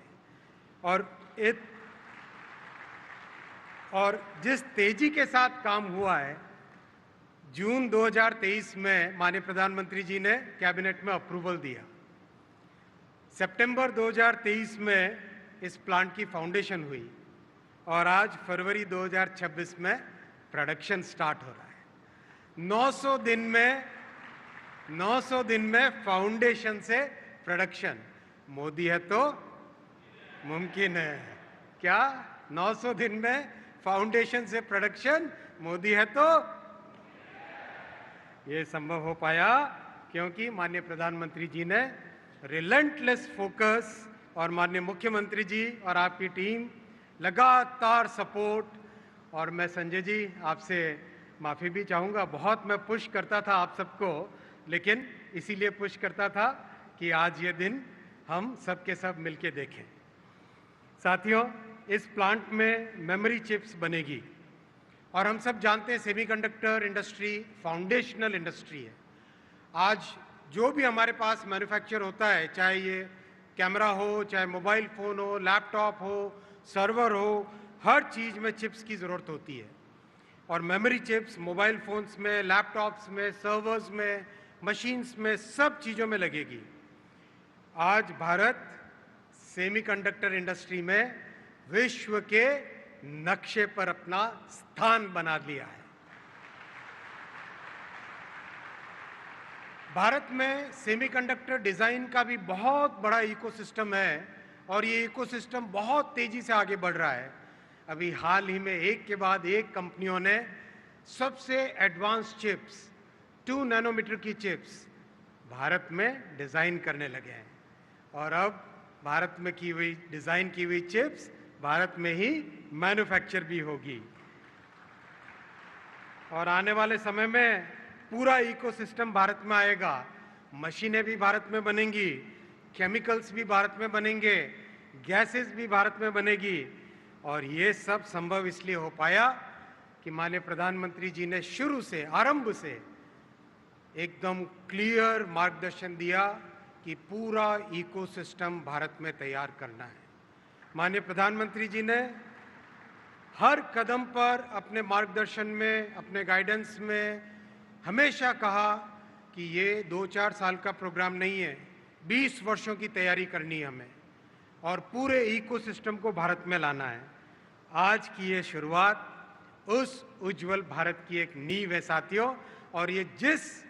और जिस तेजी के साथ काम हुआ है, जून 2023 में माननीय प्रधानमंत्री जी ने कैबिनेट में अप्रूवल दिया। सितंबर 2023 में इस प्लांट की फाउंडेशन हुई और आज फरवरी 2026 में प्रोडक्शन स्टार्ट हो रहा है। 900 दिन में फाउंडेशन से प्रोडक्शन। मोदी है तो मुमकिन है क्या? 900 दिन में फाउंडेशन से प्रोडक्शन, मोदी है तो ये संभव हो पाया क्योंकि माननीय प्रधानमंत्री जी ने रिलेंटलेस फोकस और माननीय मुख्यमंत्री जी और आपकी टीम लगातार सपोर्ट। और मैं संजय जी आपसे माफ़ी भी चाहूँगा, बहुत मैं पुश करता था आप सबको, लेकिन इसीलिए पुश करता था कि आज ये दिन हम सब के सब मिलके देखें। साथियों, इस प्लांट में मेमोरी चिप्स बनेगी और हम सब जानते हैं सेमीकंडक्टर इंडस्ट्री फाउंडेशनल इंडस्ट्री है। आज जो भी हमारे पास मैन्युफैक्चर होता है, चाहे ये कैमरा हो, चाहे मोबाइल फ़ोन हो, लैपटॉप हो, सर्वर हो, हर चीज़ में चिप्स की ज़रूरत होती है। और मेमोरी चिप्स मोबाइल फ़ोन्स में, लैपटॉप्स में, सर्वर्स में, मशीन्स में, सब चीज़ों में लगेगी। आज भारत सेमीकंडक्टर इंडस्ट्री में विश्व के नक्शे पर अपना स्थान बना लिया है। भारत में सेमीकंडक्टर डिज़ाइन का भी बहुत बड़ा इकोसिस्टम है और ये इकोसिस्टम बहुत तेज़ी से आगे बढ़ रहा है। अभी हाल ही में एक के बाद एक कंपनियों ने सबसे एडवांस चिप्स, 2 नैनोमीटर की चिप्स भारत में डिज़ाइन करने लगे हैं और अब भारत में की हुई डिज़ाइन की हुई चिप्स भारत में ही मैन्युफैक्चर भी होगी। और आने वाले समय में पूरा इकोसिस्टम भारत में आएगा। मशीनें भी भारत में बनेंगी, केमिकल्स भी भारत में बनेंगे, गैसेस भी भारत में बनेगी। और ये सब संभव इसलिए हो पाया कि माननीय प्रधानमंत्री जी ने शुरू से, आरंभ से एकदम क्लियर मार्गदर्शन दिया कि पूरा इकोसिस्टम भारत में तैयार करना है। माननीय प्रधानमंत्री जी ने हर कदम पर अपने मार्गदर्शन में, अपने गाइडेंस में हमेशा कहा कि ये 2-4 साल का प्रोग्राम नहीं है, 20 वर्षों की तैयारी करनी है हमें और पूरे इकोसिस्टम को भारत में लाना है। आज की ये शुरुआत उस उज्जवल भारत की एक नींव है साथियों, और ये जिस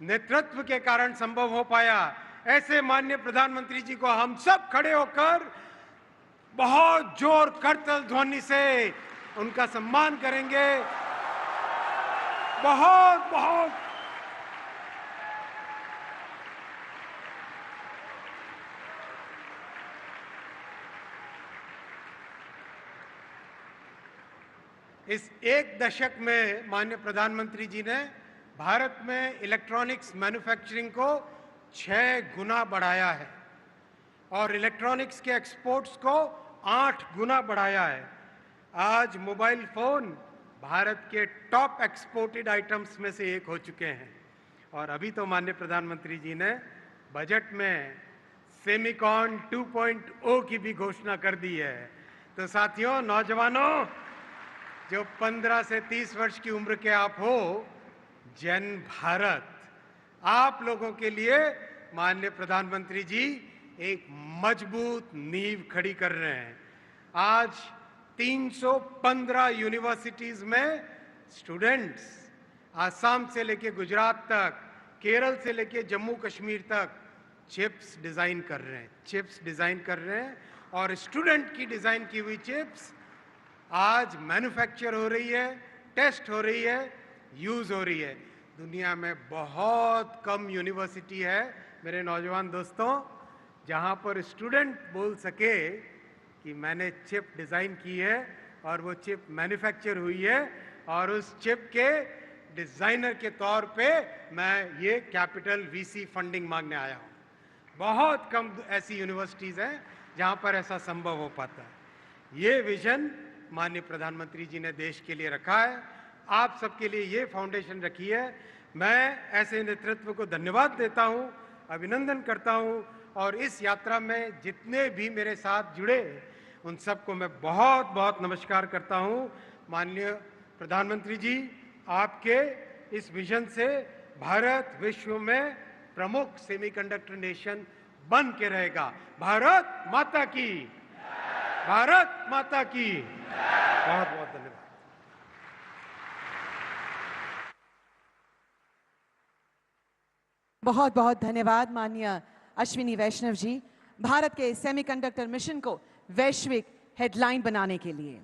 नेतृत्व के कारण संभव हो पाया, ऐसे माननीय प्रधानमंत्री जी को हम सब खड़े होकर बहुत जोर करतल ध्वनि से उनका सम्मान करेंगे। बहुत बहुत इस 1 दशक में माननीय प्रधानमंत्री जी ने भारत में इलेक्ट्रॉनिक्स मैन्युफैक्चरिंग को 6 गुना बढ़ाया है और इलेक्ट्रॉनिक्स के एक्सपोर्ट्स को 8 गुना बढ़ाया है। आज मोबाइल फ़ोन भारत के टॉप एक्सपोर्टेड आइटम्स में से एक हो चुके हैं। और अभी तो माननीय प्रधानमंत्री जी ने बजट में सेमिकॉन 2.0 की भी घोषणा कर दी है। तो साथियों, नौजवानों, जो 15 से 30 वर्ष की उम्र के आप हो, जन भारत आप लोगों के लिए माननीय प्रधानमंत्री जी एक मजबूत नींव खड़ी कर रहे हैं। आज 315 यूनिवर्सिटीज में स्टूडेंट्स आसाम से लेके गुजरात तक, केरल से लेके जम्मू कश्मीर तक चिप्स डिजाइन कर रहे हैं, चिप्स डिजाइन कर रहे हैं। और स्टूडेंट की डिजाइन की हुई चिप्स आज मैन्युफैक्चर हो रही है, टेस्ट हो रही है, यूज हो रही है। दुनिया में बहुत कम यूनिवर्सिटी है मेरे नौजवान दोस्तों जहां पर स्टूडेंट बोल सके कि मैंने चिप डिजाइन की है और वो चिप मैन्युफैक्चर हुई है और उस चिप के डिजाइनर के तौर पे मैं ये कैपिटल वीसी फंडिंग मांगने आया हूं। बहुत कम ऐसी यूनिवर्सिटीज हैं जहां पर ऐसा संभव हो पाता है। ये विजन माननीय प्रधानमंत्री जी ने देश के लिए रखा है, आप सबके लिए ये फाउंडेशन रखी है। मैं ऐसे नेतृत्व को धन्यवाद देता हूं, अभिनंदन करता हूं और इस यात्रा में जितने भी मेरे साथ जुड़े उन सबको मैं बहुत बहुत नमस्कार करता हूं। माननीय प्रधानमंत्री जी, आपके इस विजन से भारत विश्व में प्रमुख सेमीकंडक्टर नेशन बन के रहेगा। भारत माता की, भारत माता की। बहुत बहुत धन्यवाद। बहुत बहुत धन्यवाद माननीय अश्विनी वैष्णव जी, भारत के सेमीकंडक्टर मिशन को वैश्विक हेडलाइन बनाने के लिए।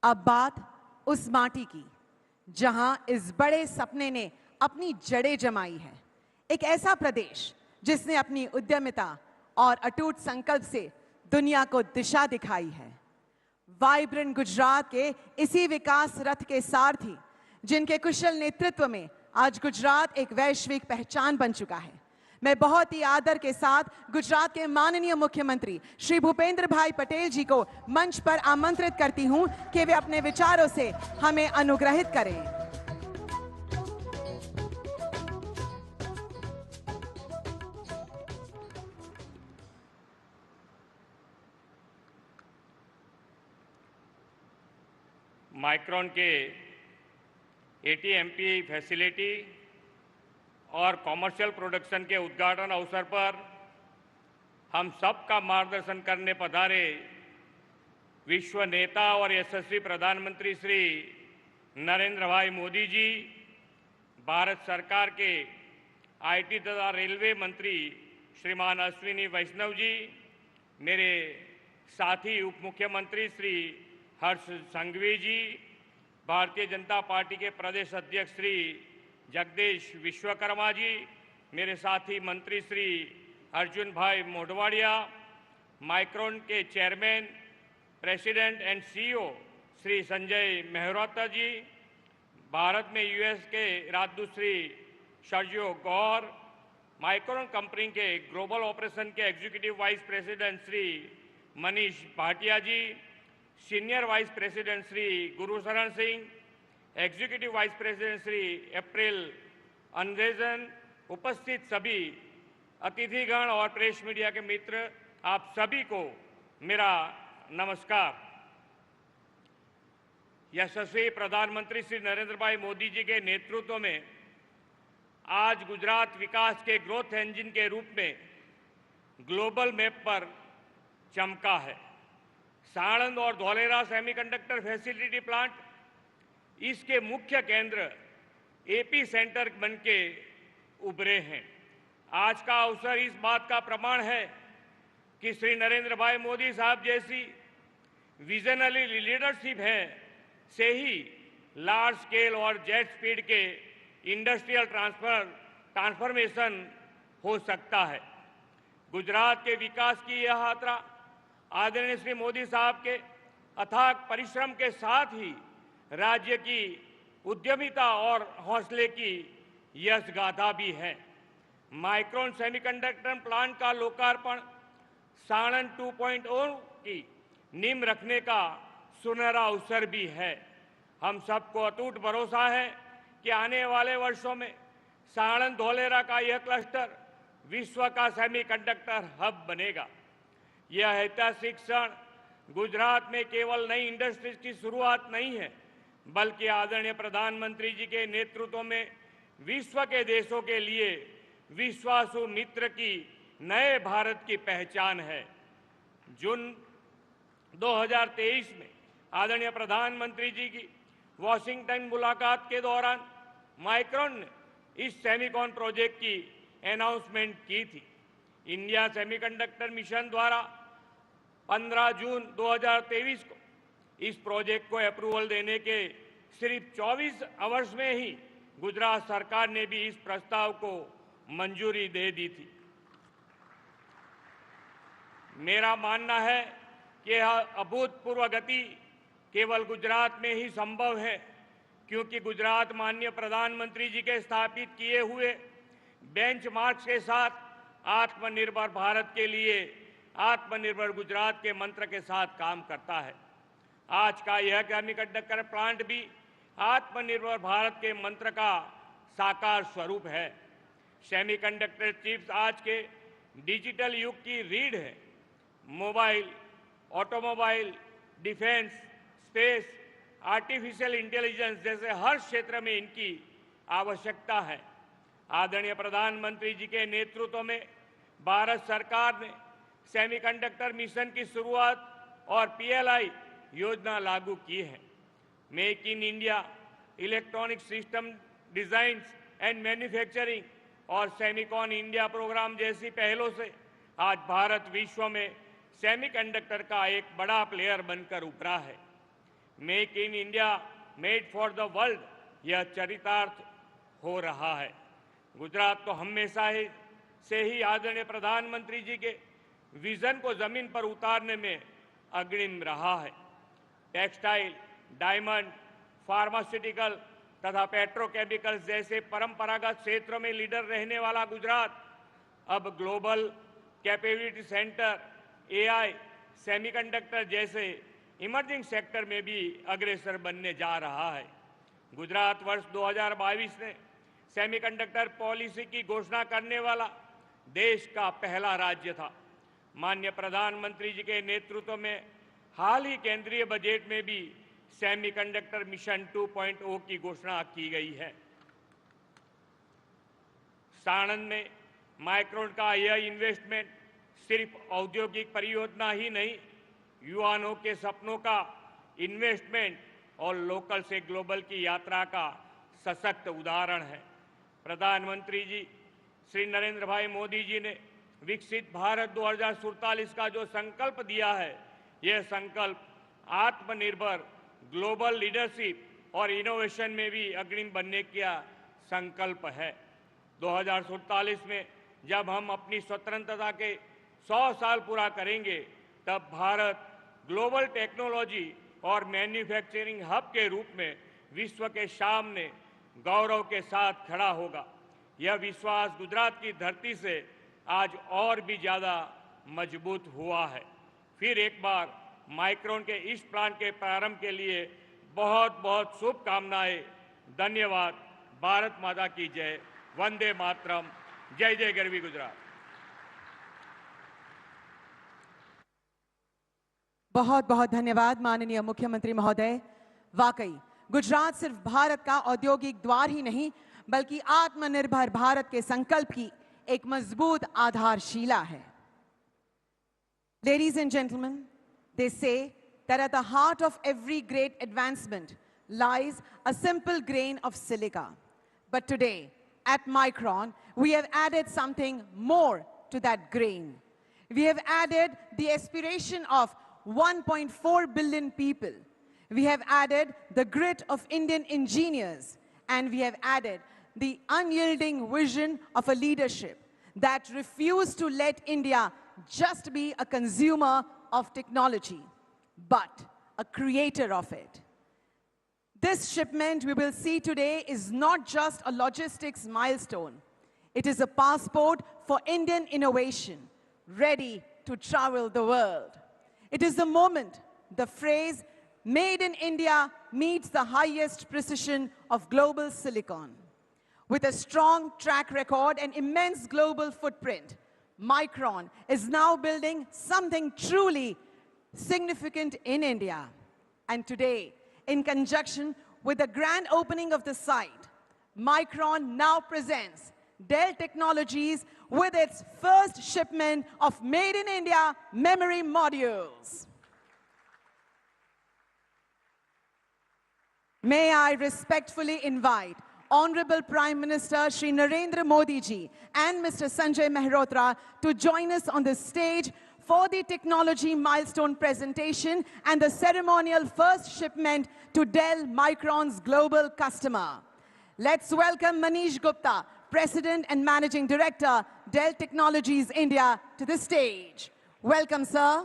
अब बात उस माटी की जहां इस बड़े सपने ने अपनी जड़ें जमाई है। एक ऐसा प्रदेश जिसने अपनी उद्यमिता और अटूट संकल्प से दुनिया को दिशा दिखाई है। वाइब्रेंट गुजरात के इसी विकास रथ के सारथी जिनके कुशल नेतृत्व में आज गुजरात एक वैश्विक पहचान बन चुका है। मैं बहुत ही आदर के साथ गुजरात के माननीय मुख्यमंत्री श्री भूपेंद्र भाई पटेल जी को मंच पर आमंत्रित करती हूं कि वे अपने विचारों से हमें अनुग्रहित करें। माइक्रोन के ATMP फैसिलिटी और कॉमर्शियल प्रोडक्शन के उद्घाटन अवसर पर हम सब का मार्गदर्शन करने पधारे विश्व नेता और यशस्वी प्रधानमंत्री श्री नरेंद्र भाई मोदी जी, भारत सरकार के IT तथा रेलवे मंत्री श्रीमान अश्विनी वैष्णव जी, मेरे साथी उप मुख्यमंत्री श्री हर्ष संघवी जी, भारतीय जनता पार्टी के प्रदेश अध्यक्ष श्री जगदीश विश्वकर्मा जी, मेरे साथी मंत्री श्री अर्जुन भाई मोढवाडिया, माइक्रोन के chairman, president and CEO Shri Sanjay Mehrotra ji, Bharat में US के राजदूत Shri Sergio Gor, Micron company के ग्लोबल ऑपरेशन के executive vice president Shri Manish Bhatia ji, senior vice president Shri Gursharan Singh, executive vice president Shri April Arnzen, उपस्थित सभी अतिथिगण और प्रेस मीडिया के मित्र, आप सभी को मेरा नमस्कार। यशस्वी प्रधानमंत्री श्री नरेंद्र भाई मोदी जी के नेतृत्व में आज गुजरात विकास के ग्रोथ इंजन के रूप में ग्लोबल मैप पर चमका है। साणंद और धौलेरा सेमीकंडक्टर फैसिलिटी प्लांट इसके मुख्य केंद्र AP सेंटर बनके उभरे हैं। आज का अवसर इस बात का प्रमाण है कि श्री नरेंद्र भाई मोदी साहब जैसी विजनरी लीडरशिप है से ही लार्ज स्केल और जेट स्पीड के इंडस्ट्रियल ट्रांसफॉर्मेशन हो सकता है। गुजरात के विकास की यह यात्रा आदरणीय श्री मोदी साहब के अथाक परिश्रम के साथ ही राज्य की उद्यमिता और हौसले की यश गाथा भी है। माइक्रोन सेमीकंडक्टर प्लांट का लोकार्पण साणंद 2.0 की नींव रखने का सुनहरा अवसर भी है। हम सबको अटूट भरोसा है कि आने वाले वर्षों में साणंद धौलेरा का यह क्लस्टर विश्व का सेमीकंडक्टर हब बनेगा। यह ऐतिहासिक क्षण गुजरात में केवल नई इंडस्ट्रीज की शुरुआत नहीं है, बल्कि आदरणीय प्रधानमंत्री जी के नेतृत्व में विश्व के देशों के लिए विश्वासु मित्र की नए भारत की पहचान है। जून 2023 में आदरणीय प्रधानमंत्री जी की वॉशिंगटन मुलाकात के दौरान माइक्रोन ने इस सेमीकॉन प्रोजेक्ट की अनाउंसमेंट की थी। इंडिया सेमीकंडक्टर मिशन द्वारा 15 जून 2023 को इस प्रोजेक्ट को अप्रूवल देने के सिर्फ 24 आवर्स में ही गुजरात सरकार ने भी इस प्रस्ताव को मंजूरी दे दी थी। मेरा मानना है कि यह अभूतपूर्व गति केवल गुजरात में ही संभव है, क्योंकि गुजरात माननीय प्रधानमंत्री जी के स्थापित किए हुए बेंचमार्क्स के साथ आत्मनिर्भर भारत के लिए आत्मनिर्भर गुजरात के मंत्र के साथ काम करता है। आज का यह सेमीकंडक्टर प्लांट भी आत्मनिर्भर भारत के मंत्र का साकार स्वरूप है। सेमीकंडक्टर चिप्स आज के डिजिटल युग की रीढ़ है। Mobile, automobile, defence, space, artificial intelligence जैसे हर क्षेत्र में इनकी आवश्यकता है। आदरणीय प्रधानमंत्री जी के नेतृत्व में भारत सरकार ने सेमीकंडक्टर मिशन की शुरुआत और पीएलआई योजना लागू की है। Make in India, electronic system design and manufacturing और सेमीकॉन इंडिया प्रोग्राम जैसी पहलों से आज भारत विश्व में सेमीकंडक्टर का एक बड़ा प्लेयर बनकर उभरा है। Make in India, made for the world, यह चरितार्थ हो रहा है। गुजरात तो हमेशा से ही आदरणीय प्रधानमंत्री जी के विजन को जमीन पर उतारने में अग्रिम रहा है। टेक्सटाइल, डायमंड, फार्मास्यूटिकल तथा पेट्रोकेमिकल्स जैसे परंपरागत क्षेत्रों में लीडर रहने वाला गुजरात अब global capability centre, AI, semiconductor जैसे इमर्जिंग सेक्टर में भी अग्रसर बनने जा रहा है। गुजरात वर्ष 2022 में सेमीकंडक्टर पॉलिसी की घोषणा करने वाला देश का पहला राज्य था। माननीय प्रधानमंत्री जी के नेतृत्व में हाल ही केंद्रीय बजट में भी सेमीकंडक्टर मिशन 2.0 की घोषणा की गई है। साणंद में माइक्रोन का यह इन्वेस्टमेंट सिर्फ औद्योगिक परियोजना ही नहीं, युवाओं के सपनों का इन्वेस्टमेंट और लोकल से ग्लोबल की यात्रा का सशक्त उदाहरण है। प्रधानमंत्री जी श्री नरेंद्र भाई मोदी जी ने विकसित भारत 2047 का जो संकल्प दिया है, यह संकल्प आत्मनिर्भर, ग्लोबल लीडरशिप और इनोवेशन में भी अग्रणी बनने का संकल्प है। 2047 में जब हम अपनी स्वतंत्रता के 100 साल पूरा करेंगे, तब भारत ग्लोबल टेक्नोलॉजी और मैन्युफैक्चरिंग हब के रूप में विश्व के सामने गौरव के साथ खड़ा होगा। यह विश्वास गुजरात की धरती से आज और भी ज्यादा मजबूत हुआ है। फिर एक बार माइक्रोन के इस प्लान के प्रारंभ के लिए बहुत बहुत शुभकामनाएं। धन्यवाद। भारत माता की जय। वंदे मातरम। जय जय गरवी गुजरात। बहुत बहुत धन्यवाद माननीय मुख्यमंत्री महोदय। वाकई गुजरात सिर्फ भारत का औद्योगिक द्वार ही नहीं, बल्कि आत्मनिर्भर भारत के संकल्प की एक मजबूत आधारशिला है। Ladies and gentlemen, they say that at the heart of every great advancement lies a simple grain of silica. But today, at Micron, we have added something more to that grain. We have added the aspiration of 1.4 billion people. We have added the grit of Indian engineers, and we have added the unyielding vision of a leadership that refused to let India just be a consumer of technology, but a creator of it. This shipment we will see today is not just a logistics milestone. It is a passport for Indian innovation, ready to travel the world. It is the moment the phrase "Made in India" meets the highest precision of global silicon. With a strong track record and immense global footprint, Micron is now building something truly significant in India. And today, in conjunction with the grand opening of the site, Micron now presents Dell Technologies with its first shipment of Made in India memory modules. May I respectfully invite Honorable Prime Minister Shri Narendra Modi ji and Mr. Sanjay Mehrotra to join us on the stage for the technology milestone presentation and the ceremonial first shipment to Dell Micron's global customer. Let's welcome Manish Gupta, President and Managing Director, Dell Technologies India, to the stage. Welcome, sir.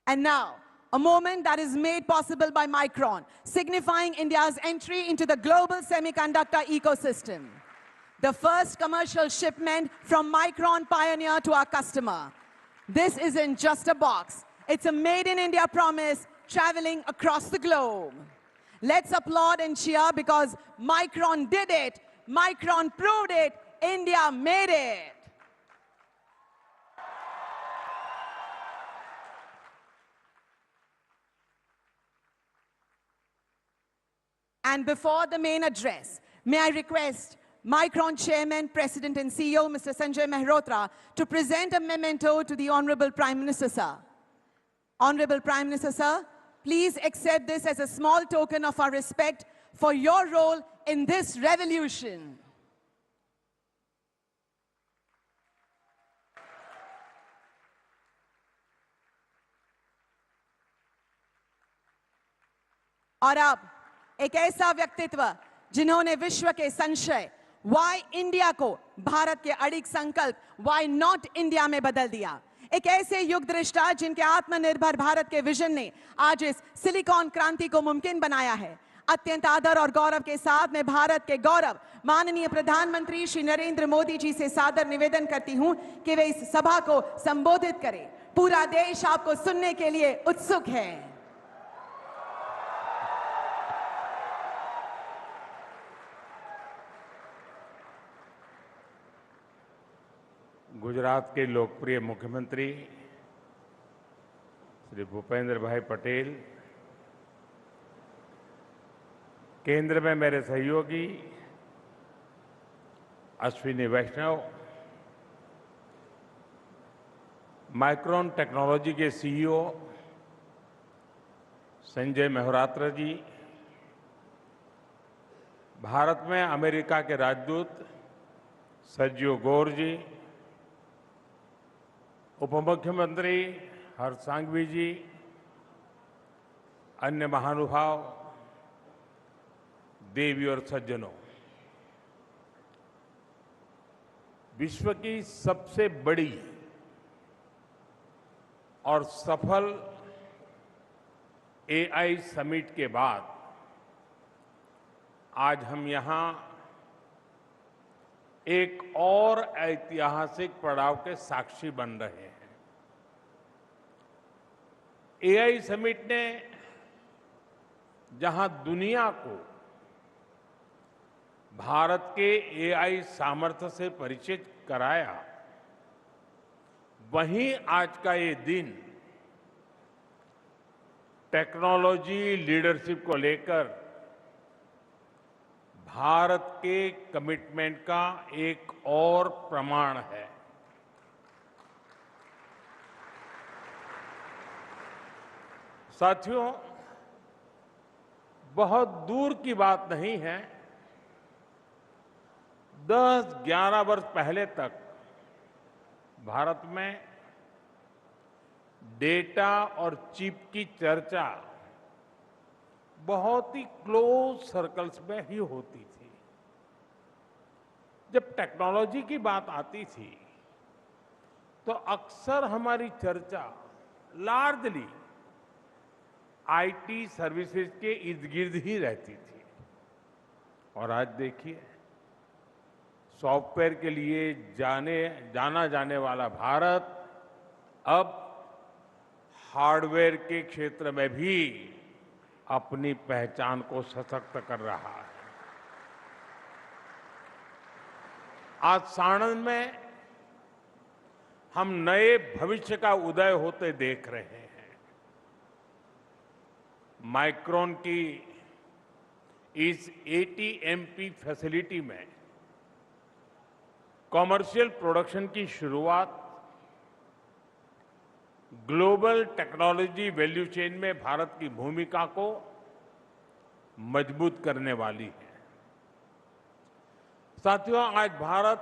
And now, a moment that is made possible by Micron, signifying India's entry into the global semiconductor ecosystem. The first commercial shipment from Micron Pioneer to our customer. This isn't just a box. It's a Made in India promise traveling across the globe. Let's applaud and cheer because Micron did it. Micron proved it. India made it. And before the main address, may I request Micron Chairman, President and CEO, Mr. Sanjay Mehrotra, to present a memento to the Honorable Prime Minister, sir. Honorable Prime Minister, sir, please accept this as a small token of our respect for your role in this revolution. और अब एक ऐसा व्यक्तित्व जिन्होंने विश्व के संशय why India को भारत के अड़िग संकल्प वाई नॉट इंडिया में बदल दिया। एक ऐसे युग दृष्टा जिनके आत्मनिर्भर भारत के विजन ने आज इस सिलिकॉन क्रांति को मुमकिन बनाया है। अत्यंत आदर और गौरव के साथ मैं भारत के गौरव माननीय प्रधानमंत्री श्री नरेंद्र मोदी जी से सादर निवेदन करती हूं कि वे इस सभा को संबोधित करें। पूरा देश आपको सुनने के लिए उत्सुक है। गुजरात के लोकप्रिय मुख्यमंत्री श्री भूपेंद्र भाई पटेल, केंद्र में मेरे सहयोगी अश्विनी वैष्णव, माइक्रोन टेक्नोलॉजी के सीईओ संजय मेहरोत्रा जी, भारत में अमेरिका के राजदूत सर्जियो गौर जी, उप मुख्यमंत्री हर्ष सांघवी जी, अन्य महानुभाव, देवी और सज्जनों, विश्व की सबसे बड़ी और सफल एआई समिट के बाद आज हम यहां एक और ऐतिहासिक पड़ाव के साक्षी बन रहे हैं। एआई समिट ने जहां दुनिया को भारत के एआई सामर्थ्य से परिचित कराया, वहीं आज का ये दिन टेक्नोलॉजी लीडरशिप को लेकर भारत के कमिटमेंट का एक और प्रमाण है। साथियों, बहुत दूर की बात नहीं है, 10-11 वर्ष पहले तक भारत में डेटा और चिप की चर्चा बहुत ही क्लोज सर्कल्स में ही होती थी। जब टेक्नोलॉजी की बात आती थी तो अक्सर हमारी चर्चा लार्जली आईटी सर्विसेज के इर्द गिर्द ही रहती थी। और आज देखिए, सॉफ्टवेयर के लिए जाना जाने वाला भारत अब हार्डवेयर के क्षेत्र में भी अपनी पहचान को सशक्त कर रहा है। आज साणंद में हम नए भविष्य का उदय होते देख रहे हैं। माइक्रोन की इस ATMP फैसिलिटी में कॉमर्शियल प्रोडक्शन की शुरुआत ग्लोबल टेक्नोलॉजी वैल्यू चेन में भारत की भूमिका को मजबूत करने वाली है। साथियों, आज भारत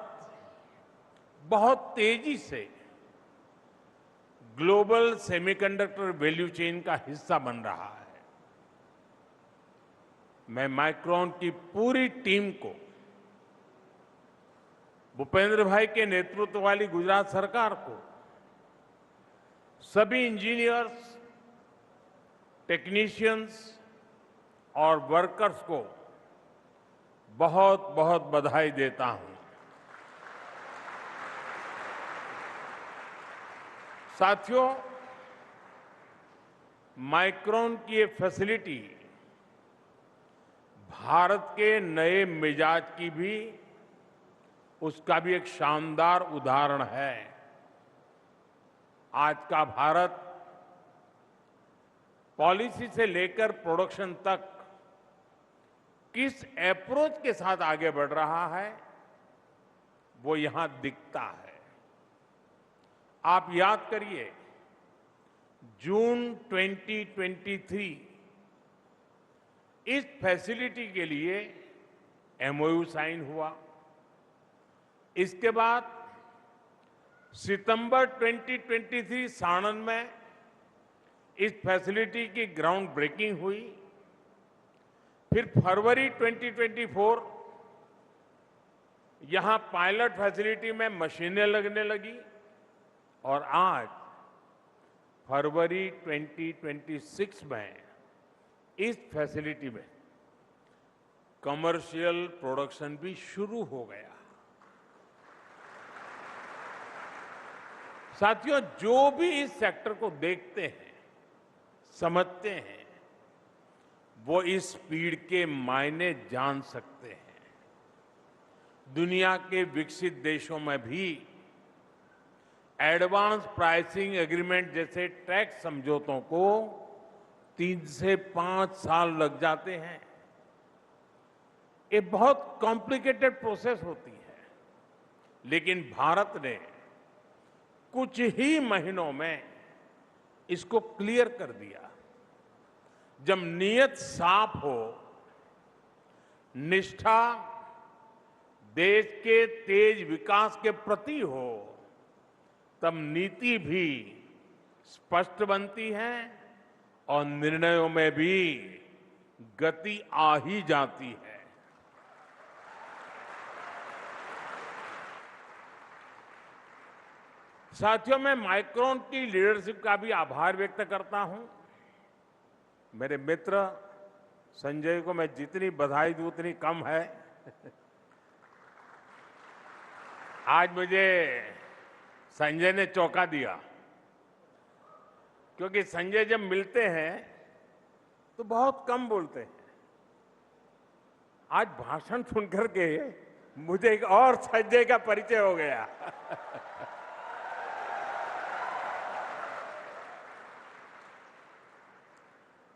बहुत तेजी से ग्लोबल सेमीकंडक्टर वैल्यू चेन का हिस्सा बन रहा है। मैं माइक्रोन की पूरी टीम को, भूपेंद्र भाई के नेतृत्व वाली गुजरात सरकार को, सभी इंजीनियर्स, टेक्नीशियंस और वर्कर्स को बहुत बहुत बधाई देता हूं। साथियों, माइक्रोन की ये फैसिलिटी भारत के नए मिजाज की भी, उसका भी एक शानदार उदाहरण है। आज का भारत पॉलिसी से लेकर प्रोडक्शन तक किस अप्रोच के साथ आगे बढ़ रहा है, वो यहां दिखता है। आप याद करिए, जून 2023 इस फैसिलिटी के लिए MOU साइन हुआ। इसके बाद सितंबर 2023 साणंद में इस फैसिलिटी की ग्राउंड ब्रेकिंग हुई। फिर फरवरी 2024 यहां पायलट फैसिलिटी में मशीनें लगने लगी और आज फरवरी 2026 में इस फैसिलिटी में कमर्शियल प्रोडक्शन भी शुरू हो गया। साथियों, जो भी इस सेक्टर को देखते हैं, समझते हैं, वो इस स्पीड के मायने जान सकते हैं। दुनिया के विकसित देशों में भी एडवांस प्राइसिंग एग्रीमेंट जैसे टैक्स समझौतों को 3 से 5 साल लग जाते हैं। ये बहुत कॉम्प्लिकेटेड प्रोसेस होती है, लेकिन भारत ने कुछ ही महीनों में इसको क्लियर कर दिया। जब नीयत साफ हो, निष्ठा देश के तेज विकास के प्रति हो, तब नीति भी स्पष्ट बनती है और निर्णयों में भी गति आ ही जाती है। साथियों, मैं माइक्रोन की लीडरशिप का भी आभार व्यक्त करता हूं। मेरे मित्र संजय को मैं जितनी बधाई दूं उतनी कम है। आज मुझे संजय ने चौंका दिया, क्योंकि संजय जब मिलते हैं तो बहुत कम बोलते हैं। आज भाषण सुनकर के मुझे एक और संजय का परिचय हो गया।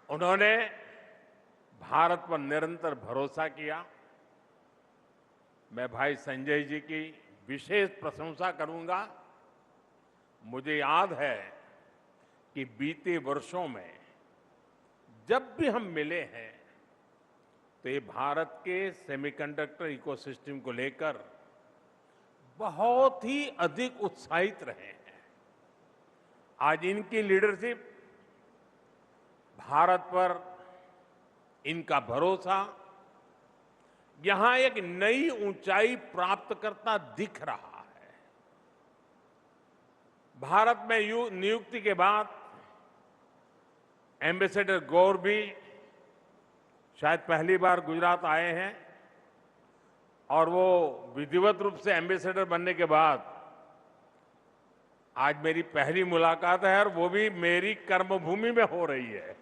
उन्होंने भारत पर निरंतर भरोसा किया। मैं भाई संजय जी की विशेष प्रशंसा करूंगा। मुझे याद है कि बीते वर्षों में जब भी हम मिले हैं तो ये भारत के सेमीकंडक्टर इकोसिस्टम को लेकर बहुत ही अधिक उत्साहित रहे हैं। आज इनकी लीडरशिप, भारत पर इनका भरोसा यहां एक नई ऊंचाई प्राप्त करता दिख रहा है। भारत में नियुक्ति के बाद एम्बेसडर गौर भी शायद पहली बार गुजरात आए हैं और वो विधिवत रूप से एम्बेसडर बनने के बाद आज मेरी पहली मुलाकात है और वो भी मेरी कर्मभूमि में हो रही है।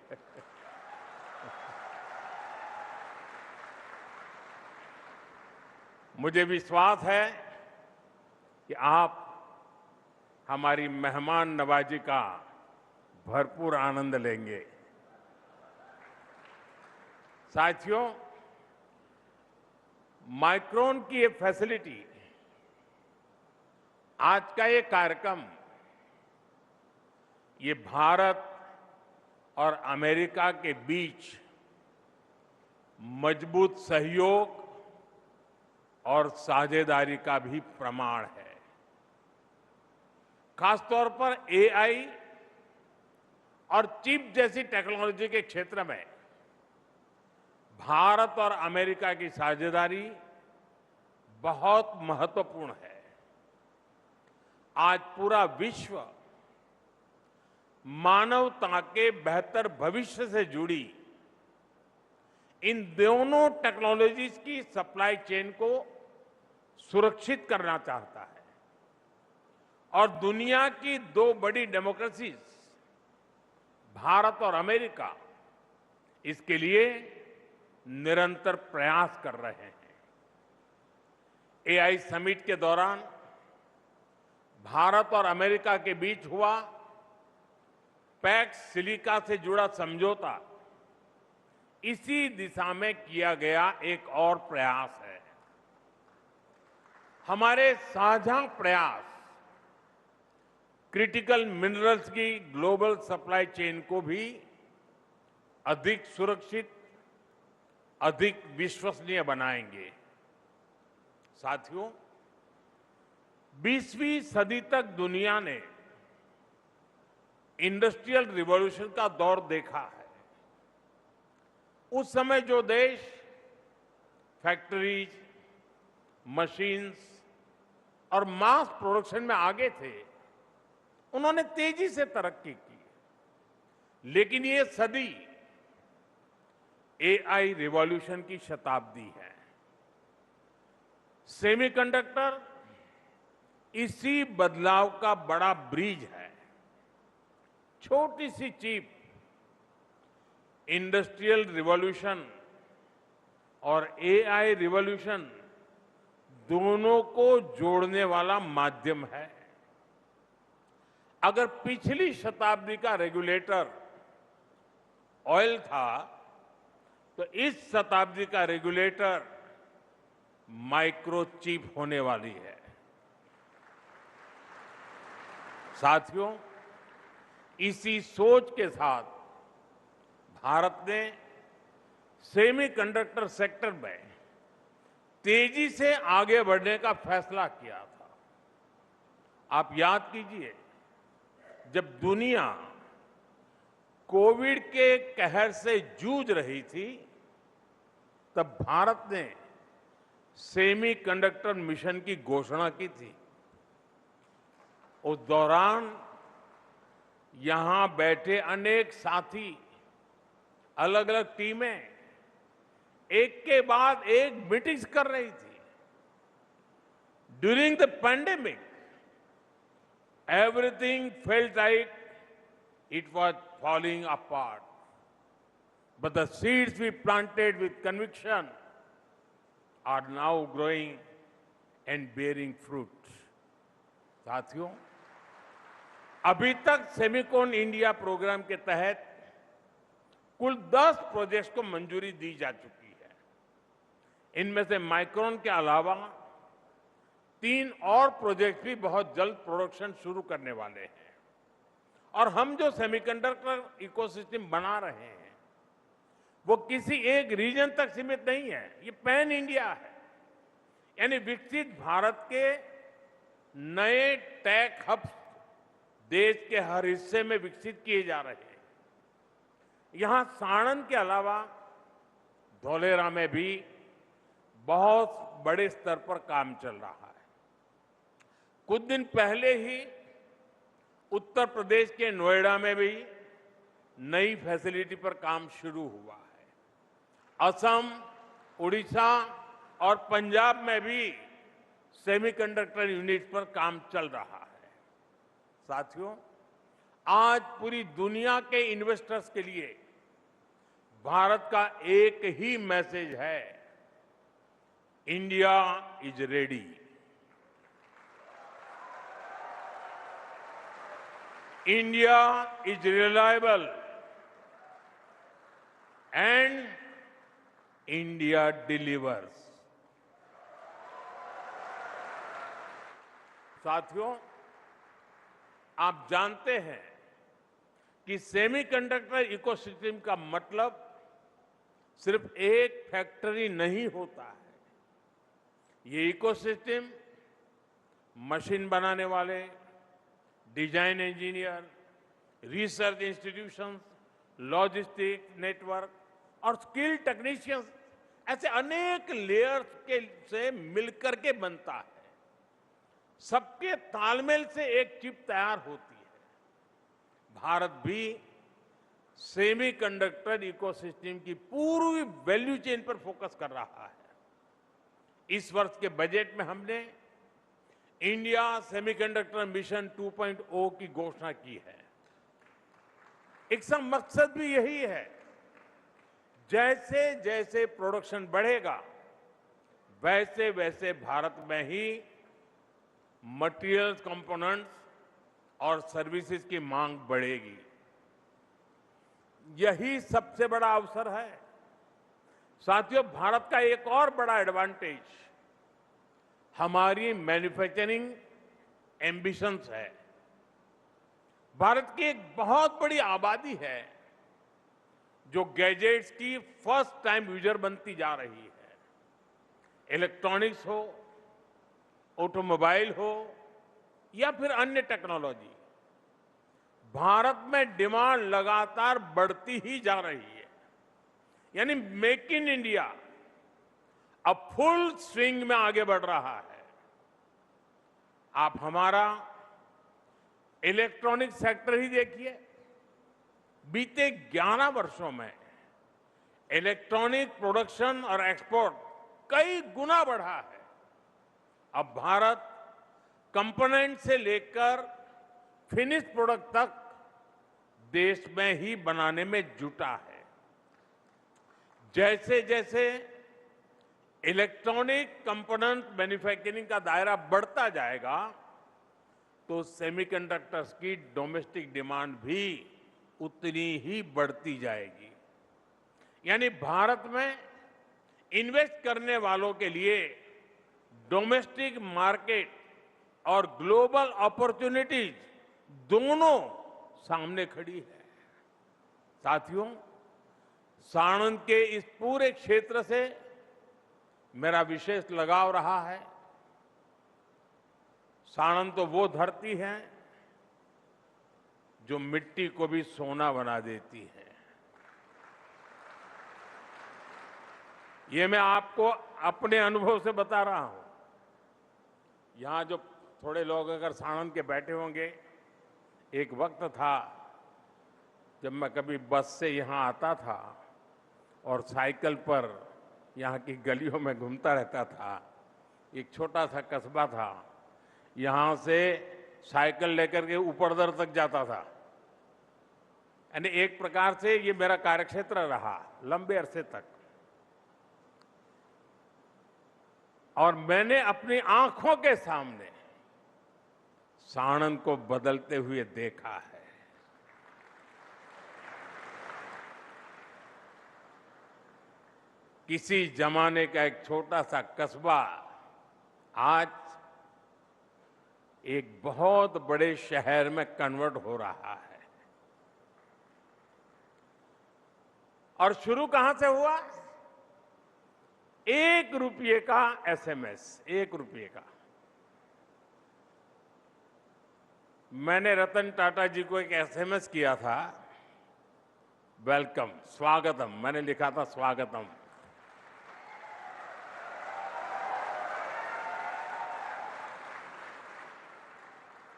मुझे विश्वास है कि आप हमारी मेहमान नवाजी का भरपूर आनंद लेंगे। साथियों, माइक्रोन की ये फैसिलिटी, आज का ये कार्यक्रम, ये भारत और अमेरिका के बीच मजबूत सहयोग और साझेदारी का भी प्रमाण है। खासतौर पर एआई और चिप जैसी टेक्नोलॉजी के क्षेत्र में भारत और अमेरिका की साझेदारी बहुत महत्वपूर्ण है। आज पूरा विश्व मानवता के बेहतर भविष्य से जुड़ी इन दोनों टेक्नोलॉजीज की सप्लाई चेन को सुरक्षित करना चाहता है और दुनिया की दो बड़ी डेमोक्रेसीज, भारत और अमेरिका, इसके लिए निरंतर प्रयास कर रहे हैं। एआई समिट के दौरान भारत और अमेरिका के बीच हुआ पैक्स सिलिका से जुड़ा समझौता इसी दिशा में किया गया एक और प्रयास है। हमारे साझा प्रयास क्रिटिकल मिनरल्स की ग्लोबल सप्लाई चेन को भी अधिक सुरक्षित, अधिक विश्वसनीय बनाएंगे। साथियों, 20वीं सदी तक दुनिया ने इंडस्ट्रियल रिवॉल्यूशन का दौर देखा है। उस समय जो देश फैक्ट्रीज, मशीन्स और मास प्रोडक्शन में आगे थे, उन्होंने तेजी से तरक्की की। लेकिन ये सदी एआई रिवॉल्यूशन की शताब्दी है। सेमीकंडक्टर इसी बदलाव का बड़ा ब्रिज है। छोटी सी चिप इंडस्ट्रियल रिवॉल्यूशन और एआई रिवॉल्यूशन दोनों को जोड़ने वाला माध्यम है। अगर पिछली शताब्दी का रेगुलेटर ऑयल था, तो इस शताब्दी का रेगुलेटर माइक्रोचिप होने वाली है। साथियों, इसी सोच के साथ भारत ने सेमीकंडक्टर सेक्टर में तेजी से आगे बढ़ने का फैसला किया था। आप याद कीजिए, जब दुनिया कोविड के कहर से जूझ रही थी, तब भारत ने सेमीकंडक्टर मिशन की घोषणा की थी। उस दौरान यहां बैठे अनेक साथी, अलग अलग टीमें एक के बाद एक मीटिंग्स कर रही थी। During the pandemic, everything felt like it was falling apart. But the seeds we planted with conviction are now growing and bearing fruit. साथियों, अभी तक सेमिकॉन इंडिया प्रोग्राम के तहत कुल 10 प्रोजेक्ट्स को मंजूरी दी जा चुकी है। इनमें से माइक्रोन के अलावा 3 और प्रोजेक्ट भी बहुत जल्द प्रोडक्शन शुरू करने वाले हैं। और हम जो सेमीकंडक्टर इकोसिस्टम बना रहे हैं, वो किसी एक रीजन तक सीमित नहीं है, ये पैन इंडिया है। यानी विकसित भारत के नए टेक हब्स देश के हर हिस्से में विकसित किए जा रहे हैं। यहां साणंद के अलावा धौलेरा में भी बहुत बड़े स्तर पर काम चल रहा है। कुछ दिन पहले ही उत्तर प्रदेश के नोएडा में भी नई फैसिलिटी पर काम शुरू हुआ है। असम, उड़ीसा और पंजाब में भी सेमीकंडक्टर यूनिट पर काम चल रहा है। साथियों, आज पूरी दुनिया के इन्वेस्टर्स के लिए भारत का एक ही मैसेज है, India is ready. India is reliable and India delivers. साथियों, आप जानते हैं कि सेमीकंडक्टर इकोसिस्टम का मतलब सिर्फ एक फैक्ट्री नहीं होता है। ये इकोसिस्टम मशीन बनाने वाले, design engineer, research institutions, logistic network और स्किल टेक्नीशियंस, ऐसे अनेक लेयर्स के से मिलकर के बनता है। सबके तालमेल से एक चिप तैयार होती है। भारत भी सेमीकंडक्टर इकोसिस्टम की पूरी वैल्यू चेन पर फोकस कर रहा है। इस वर्ष के बजट में हमने इंडिया सेमीकंडक्टर मिशन 2.0 की घोषणा की है। इसका मकसद भी यही है, जैसे जैसे प्रोडक्शन बढ़ेगा वैसे वैसे भारत में ही मटेरियल्स, कंपोनेंट्स और सर्विसेज की मांग बढ़ेगी। यही सबसे बड़ा अवसर है। साथियों, भारत का एक और बड़ा एडवांटेज हमारी मैन्युफैक्चरिंग एम्बिशंस है। भारत की एक बहुत बड़ी आबादी है जो गैजेट्स की फर्स्ट टाइम यूजर बनती जा रही है। इलेक्ट्रॉनिक्स हो, ऑटोमोबाइल हो या फिर अन्य टेक्नोलॉजी, भारत में डिमांड लगातार बढ़ती ही जा रही है। यानी मेक इन इंडिया अब फुल स्विंग में आगे बढ़ रहा है। आप हमारा इलेक्ट्रॉनिक सेक्टर ही देखिए, बीते 11 वर्षों में इलेक्ट्रॉनिक प्रोडक्शन और एक्सपोर्ट कई गुना बढ़ा है। अब भारत कंपोनेंट से लेकर फिनिश प्रोडक्ट तक देश में ही बनाने में जुटा है। जैसे जैसे इलेक्ट्रॉनिक कंपोनेंट मैन्युफैक्चरिंग का दायरा बढ़ता जाएगा तो सेमीकंडक्टर्स की डोमेस्टिक डिमांड भी उतनी ही बढ़ती जाएगी। यानी भारत में इन्वेस्ट करने वालों के लिए डोमेस्टिक मार्केट और ग्लोबल अपॉर्चुनिटीज दोनों सामने खड़ी है। साथियों, साणंद के इस पूरे क्षेत्र से मेरा विशेष लगाव रहा है। साणंद तो वो धरती है जो मिट्टी को भी सोना बना देती है। ये मैं आपको अपने अनुभव से बता रहा हूं। यहां जो थोड़े लोग अगर साणंद के बैठे होंगे, एक वक्त था जब मैं कभी बस से यहां आता था और साइकिल पर यहां की गलियों में घूमता रहता था। एक छोटा सा कस्बा था, यहां से साइकिल लेकर के ऊपरदर तक जाता था। यानी एक प्रकार से ये मेरा कार्यक्षेत्र रहा लंबे अरसे तक, और मैंने अपनी आंखों के सामने साणंद को बदलते हुए देखा है। किसी जमाने का एक छोटा सा कस्बा आज एक बहुत बड़े शहर में कन्वर्ट हो रहा है। और शुरू कहां से हुआ? 1 रुपये का एसएमएस, 1 रुपये का। मैंने रतन टाटा जी को एक एसएमएस किया था, वेलकम, स्वागतम, मैंने लिखा था स्वागतम।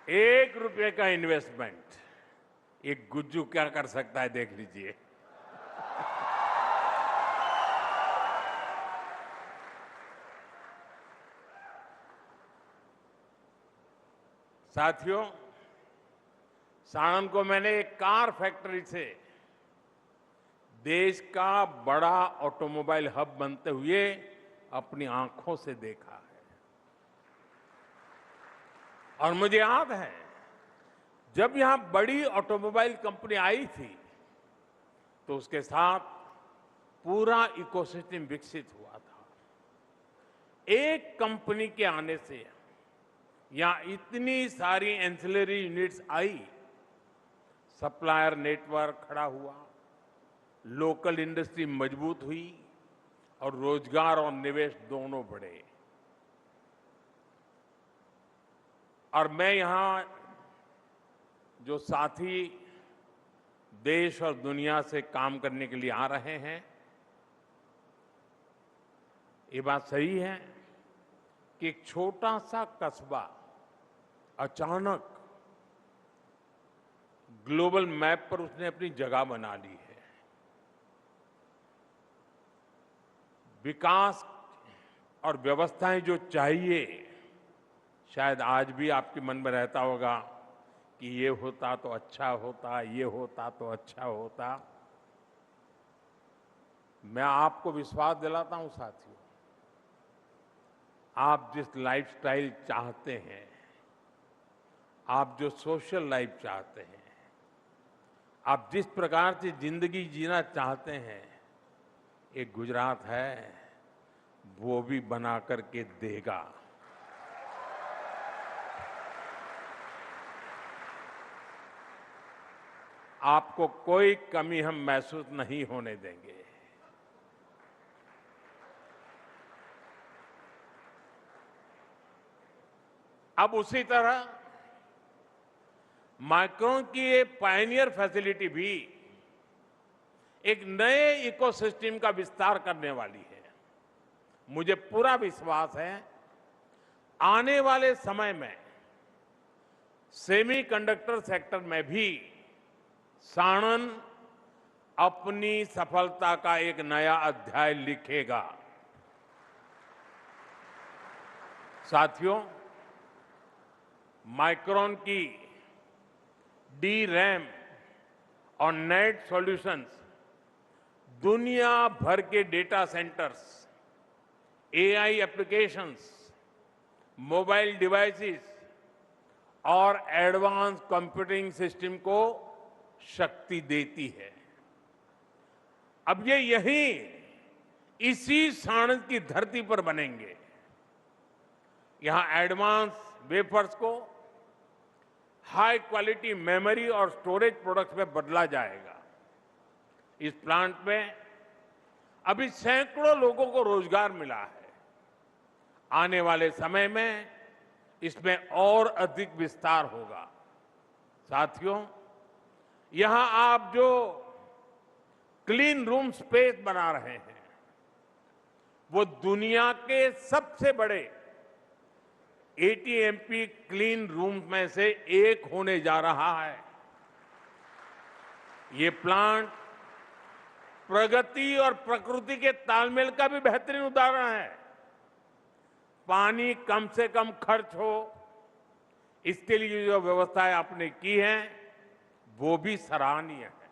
एक रुपये का इन्वेस्टमेंट, एक गुज्जू क्या कर सकता है देख लीजिए। साथियों, साणंद को मैंने एक कार फैक्ट्री से देश का बड़ा ऑटोमोबाइल हब बनते हुए अपनी आंखों से देखा है। और मुझे याद है, जब यहां बड़ी ऑटोमोबाइल कंपनी आई थी तो उसके साथ पूरा इकोसिस्टम विकसित हुआ था। एक कंपनी के आने से यहां इतनी सारी एंसिलरी यूनिट्स आई, सप्लायर नेटवर्क खड़ा हुआ, लोकल इंडस्ट्री मजबूत हुई और रोजगार और निवेश दोनों बढ़े। और मैं यहां जो साथी देश और दुनिया से काम करने के लिए आ रहे हैं, ये बात सही है कि एक छोटा सा कस्बा अचानक ग्लोबल मैप पर उसने अपनी जगह बना ली है। विकास और व्यवस्थाएं जो चाहिए, शायद आज भी आपके मन में रहता होगा कि ये होता तो अच्छा होता, ये होता तो अच्छा होता। मैं आपको विश्वास दिलाता हूं साथियों, आप जिस लाइफस्टाइल चाहते हैं, आप जो सोशल लाइफ चाहते हैं, आप जिस प्रकार से जिंदगी जीना चाहते हैं, एक गुजरात है वो भी बना करके देगा। आपको कोई कमी हम महसूस नहीं होने देंगे। अब उसी तरह माइक्रोन की ये पायनियर फैसिलिटी भी एक नए इकोसिस्टम का विस्तार करने वाली है। मुझे पूरा विश्वास है, आने वाले समय में सेमीकंडक्टर सेक्टर में भी साणंद अपनी सफलता का एक नया अध्याय लिखेगा। साथियों, माइक्रोन की DRAM और नेट सॉल्यूशंस दुनिया भर के data centres, AI applications, mobile devices और एडवांस कंप्यूटिंग सिस्टम को शक्ति देती है। अब ये यहीं इसी साणंद की धरती पर बनेंगे। यहां एडवांस वेफर्स को हाई क्वालिटी मेमोरी और स्टोरेज प्रोडक्ट्स में बदला जाएगा। इस प्लांट में अभी सैकड़ों लोगों को रोजगार मिला है। आने वाले समय में इसमें और अधिक विस्तार होगा। साथियों, यहां आप जो क्लीन रूम स्पेस बना रहे हैं, वो दुनिया के सबसे बड़े ATMP क्लीन रूम में से एक होने जा रहा है। ये प्लांट प्रगति और प्रकृति के तालमेल का भी बेहतरीन उदाहरण है। पानी कम से कम खर्च हो, इसके लिए जो व्यवस्थाएं आपने की हैं, वो भी सराहनीय है।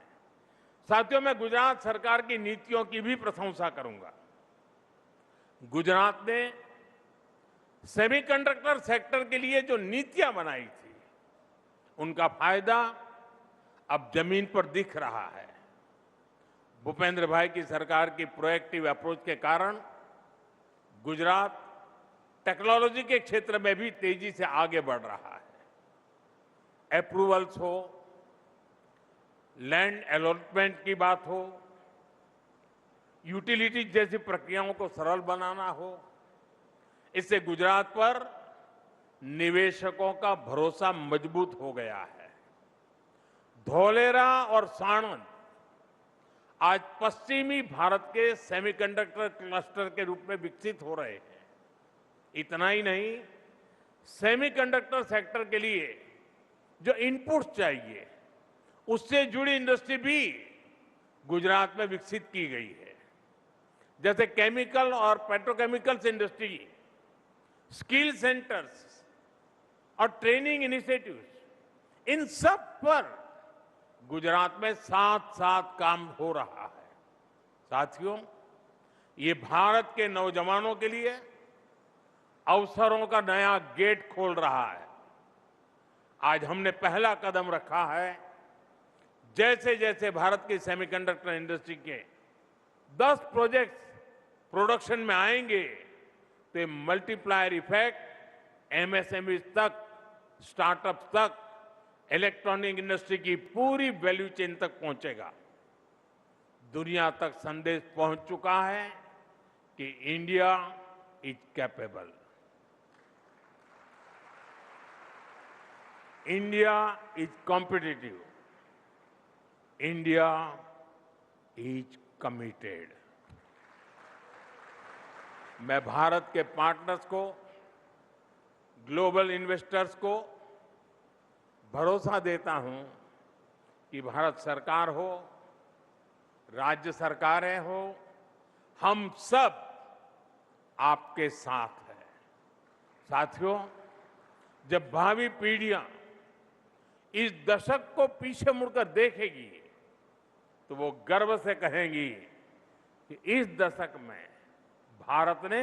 साथियों, मैं गुजरात सरकार की नीतियों की भी प्रशंसा करूंगा। गुजरात ने सेमीकंडक्टर सेक्टर के लिए जो नीतियां बनाई थी, उनका फायदा अब जमीन पर दिख रहा है। भूपेंद्र भाई की सरकार की प्रोएक्टिव अप्रोच के कारण गुजरात टेक्नोलॉजी के क्षेत्र में भी तेजी से आगे बढ़ रहा है। अप्रूवल्स हो, लैंड अलॉटमेंट की बात हो, यूटिलिटी जैसी प्रक्रियाओं को सरल बनाना हो, इससे गुजरात पर निवेशकों का भरोसा मजबूत हो गया है। धोलेरा और साणंद आज पश्चिमी भारत के सेमीकंडक्टर क्लस्टर के रूप में विकसित हो रहे हैं। इतना ही नहीं, सेमीकंडक्टर सेक्टर के लिए जो इनपुट्स चाहिए, उससे जुड़ी इंडस्ट्री भी गुजरात में विकसित की गई है। जैसे केमिकल और पेट्रोकेमिकल्स इंडस्ट्री, स्किल सेंटर्स और ट्रेनिंग इनिशिएटिव्स, इन सब पर गुजरात में साथ साथ काम हो रहा है। साथियों, ये भारत के नौजवानों के लिए अवसरों का नया गेट खोल रहा है। आज हमने पहला कदम रखा है। जैसे जैसे भारत की सेमीकंडक्टर इंडस्ट्री के 10 प्रोजेक्ट्स प्रोडक्शन में आएंगे तो मल्टीप्लायर इफेक्ट एमएसएमई तक, स्टार्टअप्स तक, इलेक्ट्रॉनिक इंडस्ट्री की पूरी वैल्यू चेन तक पहुंचेगा। दुनिया तक संदेश पहुंच चुका है कि India is capable, India is competitive, India is committed. मैं भारत के पार्टनर्स को, ग्लोबल इन्वेस्टर्स को भरोसा देता हूं कि भारत सरकार हो, राज्य सरकारें हो, हम सब आपके साथ हैं। साथियों, जब भावी पीढ़ियां इस दशक को पीछे मुड़कर देखेगी तो वो गर्व से कहेंगी कि इस दशक में भारत ने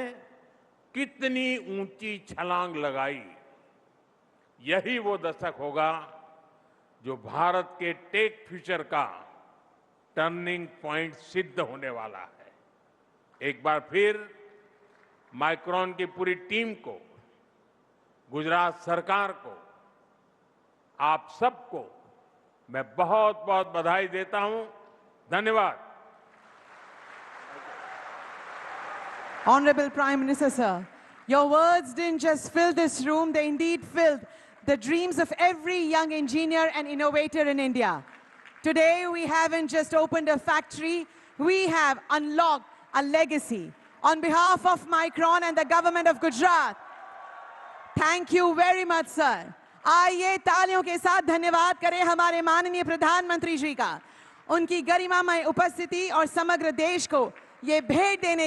कितनी ऊंची छलांग लगाई। यही वो दशक होगा जो भारत के टेक फ्यूचर का टर्निंग पॉइंट सिद्ध होने वाला है। एक बार फिर माइक्रोन की पूरी टीम को, गुजरात सरकार को, आप सबको मैं बहुत बहुत बधाई देता हूं। धन्यवाद। Honorable Prime Minister, sir, your words didn't just fill this room, they indeed filled the dreams of every young engineer and innovator in India. Today, we haven't just opened a factory, we have unlocked a legacy. On behalf of Micron and the government of Gujarat, thank you very much, sir. आइए तालियों के साथ धन्यवाद करें हमारे माननीय प्रधानमंत्री जी का, उनकी गरिमामय उपस्थिति और समग्र देश को ये भेंट देने